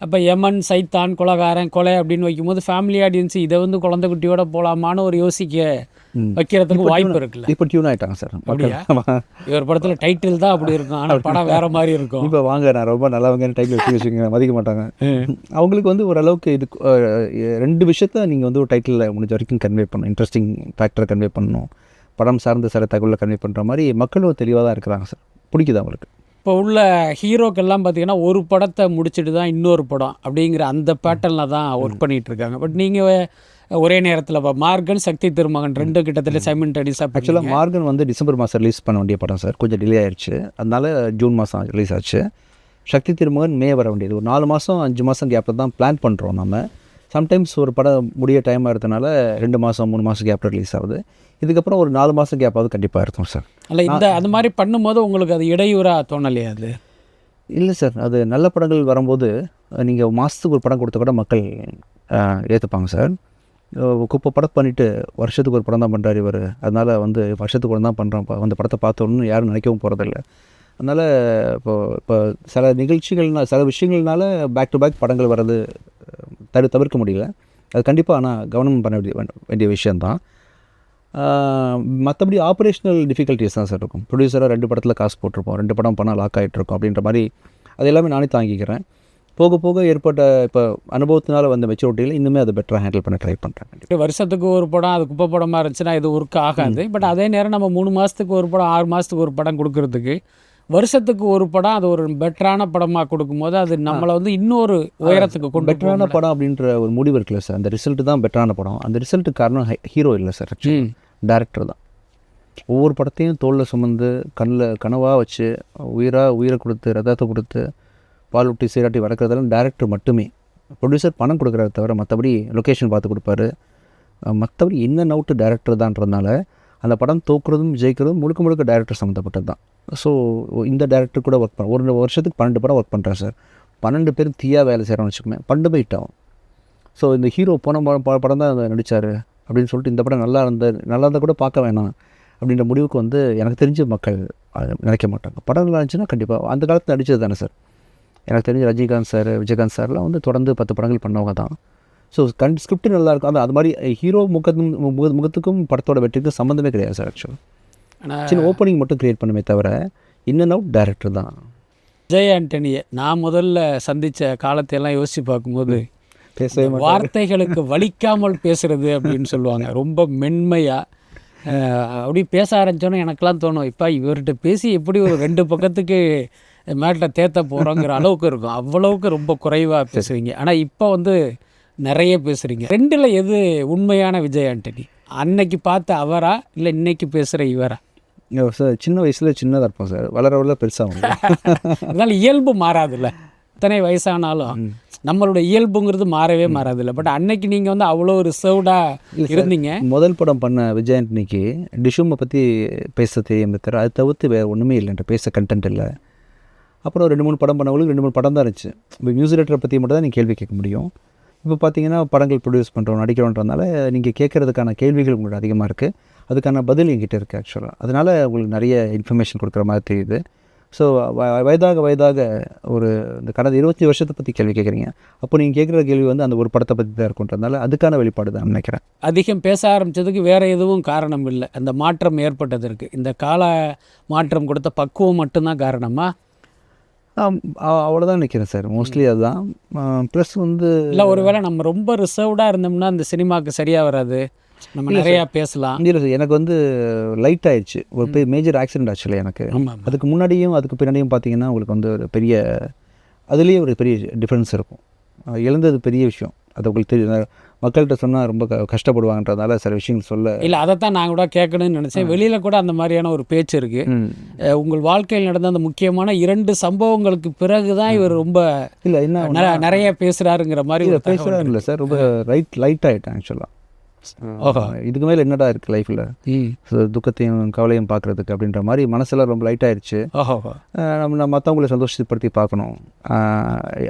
அப்போ யமன், சைத்தான், கொலைகாரன், கொலை அப்படின்னு வைக்கும்போது ஃபேமிலி ஆடியன்ஸ் இதை வந்து குழந்தை குட்டியோட போகலாமான்னு ஒரு யோசிக்க வைக்கிறதுக்கு வாய்ப்பு இருக்குல்ல. இப்போ டியூன் ஆகிட்டாங்க சார். அப்படியா? இவர் படத்தில் டைட்டில் தான் அப்படி இருக்கும், ஆனால் படம் வேறு மாதிரி இருக்கும். இப்போ வாங்க நான் ரொம்ப நல்லவங்கன்னு டைட்டில் வச்சுக்கோங்க, மதிக்க மாட்டாங்க. அவங்களுக்கு வந்து ஓரளவுக்கு இது 2 விஷயத்த நீங்கள் வந்து ஒரு டைட்டிலில் முடிஞ்ச வரைக்கும் கன்வே பண்ணணும். இன்ட்ரெஸ்டிங் ஃபேக்டரை கன்வே பண்ணணும், படம் சார்ந்த சில தகவலை கன்வே பண்ணுற மாதிரி மக்களும் தெளிவாக தான் இருக்கிறாங்க சார். பிடிக்குது அவங்களுக்கு. இப்போ உள்ள ஹீரோக்கெல்லாம் பார்த்தீங்கன்னா ஒரு படத்தை முடிச்சுட்டு தான் இன்னொரு படம் அப்படிங்கிற அந்த பேட்டர்னில் தான் ஒர்க் பண்ணிகிட்டு இருக்காங்க. பட் நீங்கள் ஒரே நேரத்தில் மார்கன், சக்தி திருமகன் 2 கிட்டத்தட்ட சைமல்டேனியஸாக. ஆக்சுவலாக மார்கன் வந்து டிசம்பர் மாதம் ரிலீஸ் பண்ண வேண்டிய படம் சார், கொஞ்சம் டிலே ஆயிடுச்சு, அதனால ஜூன் மாதம் ரிலீஸ் ஆச்சு. சக்தி திருமகன் மே வர வேண்டியது. ஒரு 4 மாதம் 5 மாதம் கேப்பில் தான் பிளான் பண்ணுறோம் நம்ம. சம்டைம்ஸ் ஒரு படம் முடிய டைம் ஆகிறதுனால 2 மாதம் 3 மாதம் கேப்பில் ரிலீஸ் ஆகுது. இதுக்கப்புறம் ஒரு 4 மாதம் கேப்பாவது கண்டிப்பாக இருக்கும் சார். இல்லை, அந்த மாதிரி பண்ணும்போது உங்களுக்கு அது இடையூறாக தோணலையா? அது இல்லை சார், அது நல்ல படங்கள் வரும்போது நீங்கள் மாதத்துக்கு ஒரு படம் கொடுத்த கூட மக்கள் ஏற்றுப்பாங்க சார். குப்பை படம் பண்ணிவிட்டு வருஷத்துக்கு ஒரு படம் தான் பண்ணுறாரு இவர், அதனால் வந்து வருஷத்துக்கு ஒரு தான் பண்ணுறோம், அந்த படத்தை பார்த்தோன்னு யாரும் நினைக்கவும் போகிறதில்ல. அதனால் இப்போ சில நிகழ்ச்சிகள்னால் சில விஷயங்கள்னால பேக் டு பேக் படங்கள் வர்றது தவிர்க்க முடியல. அது கண்டிப்பாக ஆனால் கவனம் பண்ண வேண்டிய விஷயந்தான். மற்றபடி ஆப்ரேஷனல் டிஃபிகல்ட்டிஸ் தான் சார் இருக்கும். ப்ரொடியூசராக 2 படத்தில் காசு போட்டிருப்போம், 2 படம் பண்ணால் லாக் ஆகிட்ருக்கோம் அப்படின்ற மாதிரி அது எல்லாமே நானே தாங்கிக்கிறேன். போக போக ஏற்பட்ட இப்போ அனுபவத்தினால வந்த மெச்சூரிட்டியில் இன்னுமே அதை பெட்டராக ஹேண்டில் பண்ண ட்ரை பண்ணுறேன். வருஷத்துக்கு ஒரு படம் அது குப்பை படமாக இருந்துச்சுன்னா இது ஒர்க் ஆகாது. பட் அதே நேரம் நம்ம 3 மாதத்துக்கு ஒரு படம் 6 மாதத்துக்கு ஒரு படம் கொடுக்கறதுக்கு வருஷத்துக்கு ஒரு படம் அது ஒரு பெட்டரான படமாக கொடுக்கும்போது அது நம்மளை வந்து இன்னொரு உயரத்துக்கு கொண்டு பெட்டரான படம் அப்படின்ற ஒரு முடிவு இருக்குல்ல சார். அந்த ரிசல்ட்டு தான் பெட்டரான படம். அந்த ரிசல்ட்டுக்கு காரணம் ஹீரோ இல்லை சார், டேரக்டர் தான். ஒவ்வொரு படத்தையும் தோளில் சுமந்து கனவாக வச்சு உயிரை கொடுத்து ரத்தத்தை கொடுத்து பால் ஊட்டி சீராட்டி வளர்க்குறதெல்லாம் டேரக்டர் மட்டுமே. ப்ரொடியூசர் பணம் கொடுக்குறத தவிர மற்றபடி லொக்கேஷன் பார்த்து கொடுப்பாரு. மற்றபடி இன்ன அவுட்டு டேரக்டர் தான்றதுனால அந்த படம் தோக்குறதும் ஜெயிக்கிறதும் முழுக்க டேரக்டர் சம்மந்தப்பட்டது தான். ஸோ இந்த டேரக்டர் கூட ஒர்க் பண்ண ஒரு வருஷத்துக்கு 12 படம் ஒர்க் பண்ணுறேன் சார். 12 பேர் தீயாக வேலை செய்கிறோம்னு வச்சுக்கோங்க, 12 போய் ஹிட் ஆகும். ஸோ இந்த ஹீரோ போன படம் தான் நடித்தார் அப்படின்னு சொல்லிட்டு இந்த படம் நல்லா இருந்தால் கூட பார்க்க வேணாம் அப்படின்ற முடிவுக்கு வந்து எனக்கு தெரிஞ்ச மக்கள் நினைக்க மாட்டாங்க. படம் நல்லா இருந்துச்சுன்னா கண்டிப்பாக அந்த காலத்தில் நடித்தது தானே சார். எனக்கு தெரிஞ்ச ரஜினிகாந்த் சார், விஜயகாந்த் சார்லாம் வந்து தொடர்ந்து 10 படங்கள் பண்ணவங்க தான். ஸோ ஸ்கிரிப்ட் நல்லாயிருக்கும். அது மாதிரி ஹீரோ முகத்துக்கும் படத்தோட வெற்றிக்கும் சம்மந்தமே கிடையாது சார். ஆக்சுவலாக சின்ன ஓப்பனிங் மட்டும் க்ரியேட் பண்ணுமே தவிர இன் அவுட் டேரக்டர் தான். விஜய் ஆண்டனியை நான் முதல்ல சந்தித்த காலத்தையெல்லாம் யோசித்து பார்க்கும்போது வார்த்தைகளுக்கு வலிக்காமல் பேசுகிறது அப்படின்னு சொல்லுவாங்க. ரொம்ப மென்மையாக அப்படி பேச ஆரம்பித்தோன்னே எனக்கெல்லாம் தோணும், இப்போ இவர்கிட்ட பேசி எப்படி ஒரு 2 பக்கத்துக்கு மேட்டில் தேத்த போகிறோங்கிற அளவுக்கு இருக்கும். அவ்வளவுக்கு ரொம்ப குறைவாக பேசுவீங்க. ஆனால் இப்போ வந்து நிறைய பேசுகிறீங்க. 2ல் எது உண்மையான விஜய் ஆண்டனி? அன்னைக்கு பார்த்த அவரா இல்லை இன்னைக்கு பேசுகிற இவரா? சார் சின்ன வயசில் சின்னதாக இருப்போம் சார், வளர பெருசாகும். அதனால் இயல்பு மாறாதுல்ல. இத்தனை வயசானாலும் நம்மளோட இயல்புங்கிறது மாறாதில்ல. பட் அன்னைக்கு நீங்கள் வந்து அவ்வளோ ரிசர்வ்டாக இருந்தீங்க. முதல் படம் பண்ண விஜய் ஆண்டனிக்கு டிஷுமை பற்றி பேச தெரியும் தவிர அது தவிர்த்து வேறு ஒன்றுமே இல்லைன்ற பேச கண்டென்ட் இல்லை. அப்புறம் 2-3 படம் பண்ணவங்களுக்கு 2-3 படம் தான் இருந்துச்சு. இப்போ மியூசிக் டைரக்டரை பற்றி மட்டும் தான் நீங்கள் கேள்வி கேட்க முடியும். இப்போ பார்த்தீங்கன்னா படங்கள் ப்ரொடியூஸ் பண்ணுறோம், நடிக்கிறோன்றதுனால நீங்கள் கேட்குறதுக்கான கேள்விகள் உங்களுக்கு அதிகமாக இருக்குது. அதுக்கான பதில் என்கிட்ட இருக்குது ஆக்சுவலாக. அதனால் உங்களுக்கு நிறைய இன்ஃபர்மேஷன் கொடுக்குற மாதிரி தெரியுது. ஸோ வயதாக ஒரு இந்த கடந்த 20 வருஷத்தை பற்றி கேள்வி கேட்குறீங்க. அப்போ நீங்கள் கேட்குற கேள்வி வந்து அந்த ஒரு படத்தை பற்றி தான் இருக்குன்றதுனால அதுக்கான வெளிப்பாடு தான் நினைக்கிறேன். அதிகம் பேச ஆரம்பித்ததுக்கு வேறு எதுவும் காரணம் இல்லை, அந்த மாற்றம் ஏற்பட்டதற்கு இந்த கால மாற்றம் கொடுத்த பக்குவம் மட்டும்தான் காரணமா? அவ்வளோதான் நினைக்கிறேன் சார். மோஸ்ட்லி அதுதான். ப்ளஸ் வந்து இல்லை ஒருவேளை நம்ம ரொம்ப ரிசர்வ்டாக இருந்தோம்னா அந்த சினிமாவுக்கு சரியாக வராது, நம்ம நிறையா பேசலாம். இல்லை சார், எனக்கு வந்து லைட் ஆயிடுச்சு. ஒரு மேஜர் ஆக்சிடென்ட் ஆக்சுவலி எனக்கு. அதுக்கு முன்னாடியும் அதுக்கு பின்னாடியும் பார்த்தீங்கன்னா உங்களுக்கு வந்து ஒரு பெரிய அதுலேயே ஒரு பெரிய டிஃப்ரென்ஸ் இருக்கும். எழுந்தது பெரிய விஷயம். அது உங்களுக்கு தெரியும். மக்கள்கிட்ட சொன்னால் ரொம்ப கஷ்டப்படுவாங்கன்றதுனால சில விஷயங்கள் சொல்ல இல்லை. அதைத்தான் நான் கூட கேட்கணும்னு நினச்சேன். வெளியில் கூட அந்த மாதிரியான ஒரு பேச்சு இருக்குது. உங்கள் வாழ்க்கையில் நடந்த அந்த முக்கியமான 2 சம்பவங்களுக்கு பிறகு தான் இவர் ரொம்ப இல்லை என்ன நிறைய பேசுகிறாருங்கிற மாதிரி பேசுகிறாரு. இல்லை சார், ரொம்ப லைட் ஆகிட்டேன் ஆக்சுவலாக. இதுக்கு மேலே என்னடா இருக்குது லைஃப்பில், துக்கத்தையும் கவலையும் பார்க்குறதுக்கு அப்படின்ற மாதிரி மனசெல்லாம் ரொம்ப லைட் ஆயிடுச்சு. நம்ம மற்றவங்களை சந்தோஷப்படுத்தி பார்க்கணும்,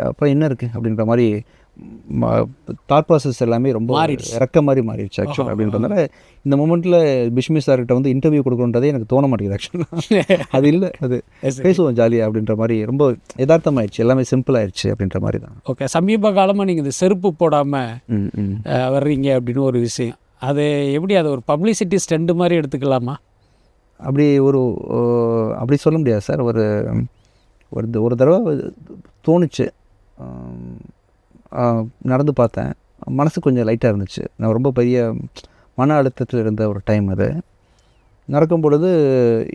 அப்புறம் என்ன இருக்குது அப்படின்ற மாதிரி தாட் ப்ராசஸ் எல்லாமே ரொம்ப இறக்க மாதிரி மாறிடுச்சு ஆக்சுவலாக. அப்படின்றதுனால இந்த மூமெண்ட்டில் பிஷ்மி சார்கிட்ட வந்து இன்டர்வியூ கொடுக்கணுன்றதே எனக்கு தோண மாட்டேங்குது ஆக்சுவலாக. அது இல்லை, அது பேசுவோம் ஜாலியாக அப்படின்ற மாதிரி ரொம்ப யதார்த்தமாயிடுச்சு, எல்லாமே சிம்பிள் ஆயிடுச்சு அப்படின்ற மாதிரி தான். ஓகே, சமீப காலமாக நீங்கள் இந்த செருப்பு போடாமல் வர்றீங்க அப்படின்னு ஒரு விஷயம், அது எப்படி, அது ஒரு பப்ளிசிட்டி ஸ்டண்ட் மாதிரி எடுத்துக்கலாமா? அப்படி சொல்ல முடியாது சார். ஒரு தடவை தோணுச்சு, நடந்து பார்த்தேன், மனசு கொஞ்சம் லைட்டாக இருந்துச்சு. நான் ரொம்ப பெரிய மன அழுத்தத்தில் இருந்த ஒரு டைம் அது. நடக்கும் பொழுது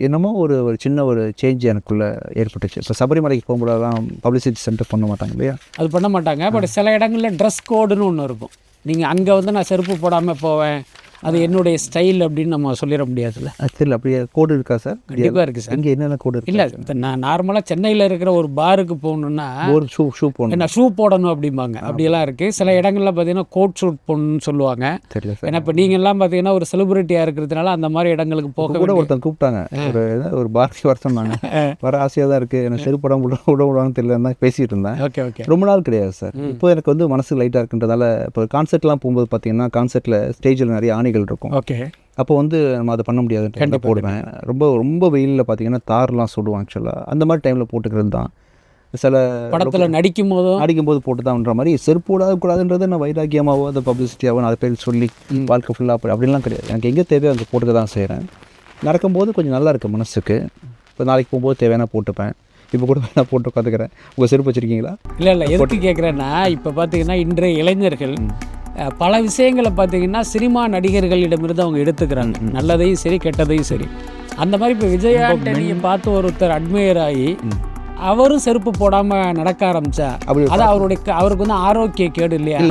என்னமோ ஒரு சின்ன ஒரு சேஞ்ச் எனக்குள்ளே ஏற்பட்டுச்சு. இப்போ சபரிமலைக்கு போகும்போதெல்லாம் பப்ளிசிட்டி சென்டர் பண்ண மாட்டாங்க இல்லையா? அது பண்ண மாட்டாங்க. பட் சில இடங்களில் ட்ரெஸ் கோடுன்னு ஒன்று இருக்கும். நீங்கள் அங்கே வந்து நான் செருப்பு போடாமல் போவேன், அது என்னுடைய ஸ்டைல் அப்படின்னு நம்ம சொல்லிட முடியாதுல்ல. சரி, அப்படியே கோடு இருக்கா சார்? கண்டிப்பாக இருக்குது சார். இங்கே என்னென்ன கோடு இருக்கு? இல்லை, நான் நார்மலாக சென்னையில் இருக்கிற ஒரு பாருக்கு போகணுன்னா ஒரு ஷூ போடணும், என்ன ஷூ போடணும் அப்படிம்பாங்க. அப்படியெல்லாம் இருக்குது. சில இடங்களில் பார்த்தீங்கன்னா கோட் ஷூட் போடணும்னு சொல்லுவாங்க. தெரியல சார். ஏன்னா இப்போ நீங்கள்லாம் பார்த்தீங்கன்னா ஒரு செலிபிரிட்டியாக இருக்கிறதுனால அந்த மாதிரி இடங்களுக்கு போக கூட ஒருத்தன் கூப்பிட்டாங்க, ஒரு பாருக்கு வர சொன்னாங்க. வர ஆசையாக தான் இருக்குது, எனக்கு செருப்படம் விடுவாங்கன்னு தெரியலன்னு பேசிகிட்டு இருந்தேன். ஓகே. ரொம்ப நாள் கிடையாது சார். இப்போ எனக்கு வந்து மனசு லைட்டாக இருக்குன்றதால இப்போ கான்சர்ட்லாம் போகும்போது பார்த்தீங்கன்னா கான்சர்ட்டில் ஸ்டேஜில் நிறைய ஆணிகள் இருக்கும். ஓகே, அப்போ வந்து நம்ம அதை பண்ண முடியாது, போடுவேன். ரொம்ப வெயிலில் பார்த்தீங்கன்னா தார்லாம் சுடுவோம் ஆக்சுவலாக. அந்த மாதிரி டைமில் போட்டுக்கிறது தான். சில படத்தில் நடிக்கும்போது போட்டு தான்ன்ற மாதிரி செருப்பு போடக்கூடாதுன்றது நான் வைராக்கியமாகவோ அதை பப்ளிசிட்டியாகவோ அதை பேர் சொல்லி வாழ்க்கை ஃபுல்லாக அப்படின்லாம் கிடையாது. எனக்கு எங்கே தேவையோ அங்கே போட்டுக்க தான் செய்கிறேன். நடக்கும்போது கொஞ்சம் நல்லா இருக்குது மனசுக்கு. இப்போ நாளைக்கு போகும்போது தேவையான போட்டுப்பேன். இப்போ கூட நான் போட்டு உட்காந்துக்கிறேன். உங்கள் செருப்பு வச்சுருக்கீங்களா? இல்லை, எதுக்கு கேட்குறேன்னா இப்போ பார்த்தீங்கன்னா இன்றைய இளைஞர்கள் பல விஷயங்களை பார்த்தீங்கன்னா சினிமா நடிகர்களிடமிருந்து அவங்க எடுத்துக்கிறாங்க, நல்லதையும் சரி கெட்டதையும் சரி. அந்த மாதிரி இப்போ விஜய் ஆண்டனியை பார்த்து ஒருத்தர் அட்மையர் ஆகி அவரும் செருப்பு போடாமல் நடக்க ஆரம்பித்தா அது அவருக்கு வந்து ஆரோக்கிய கேடு இல்லையா?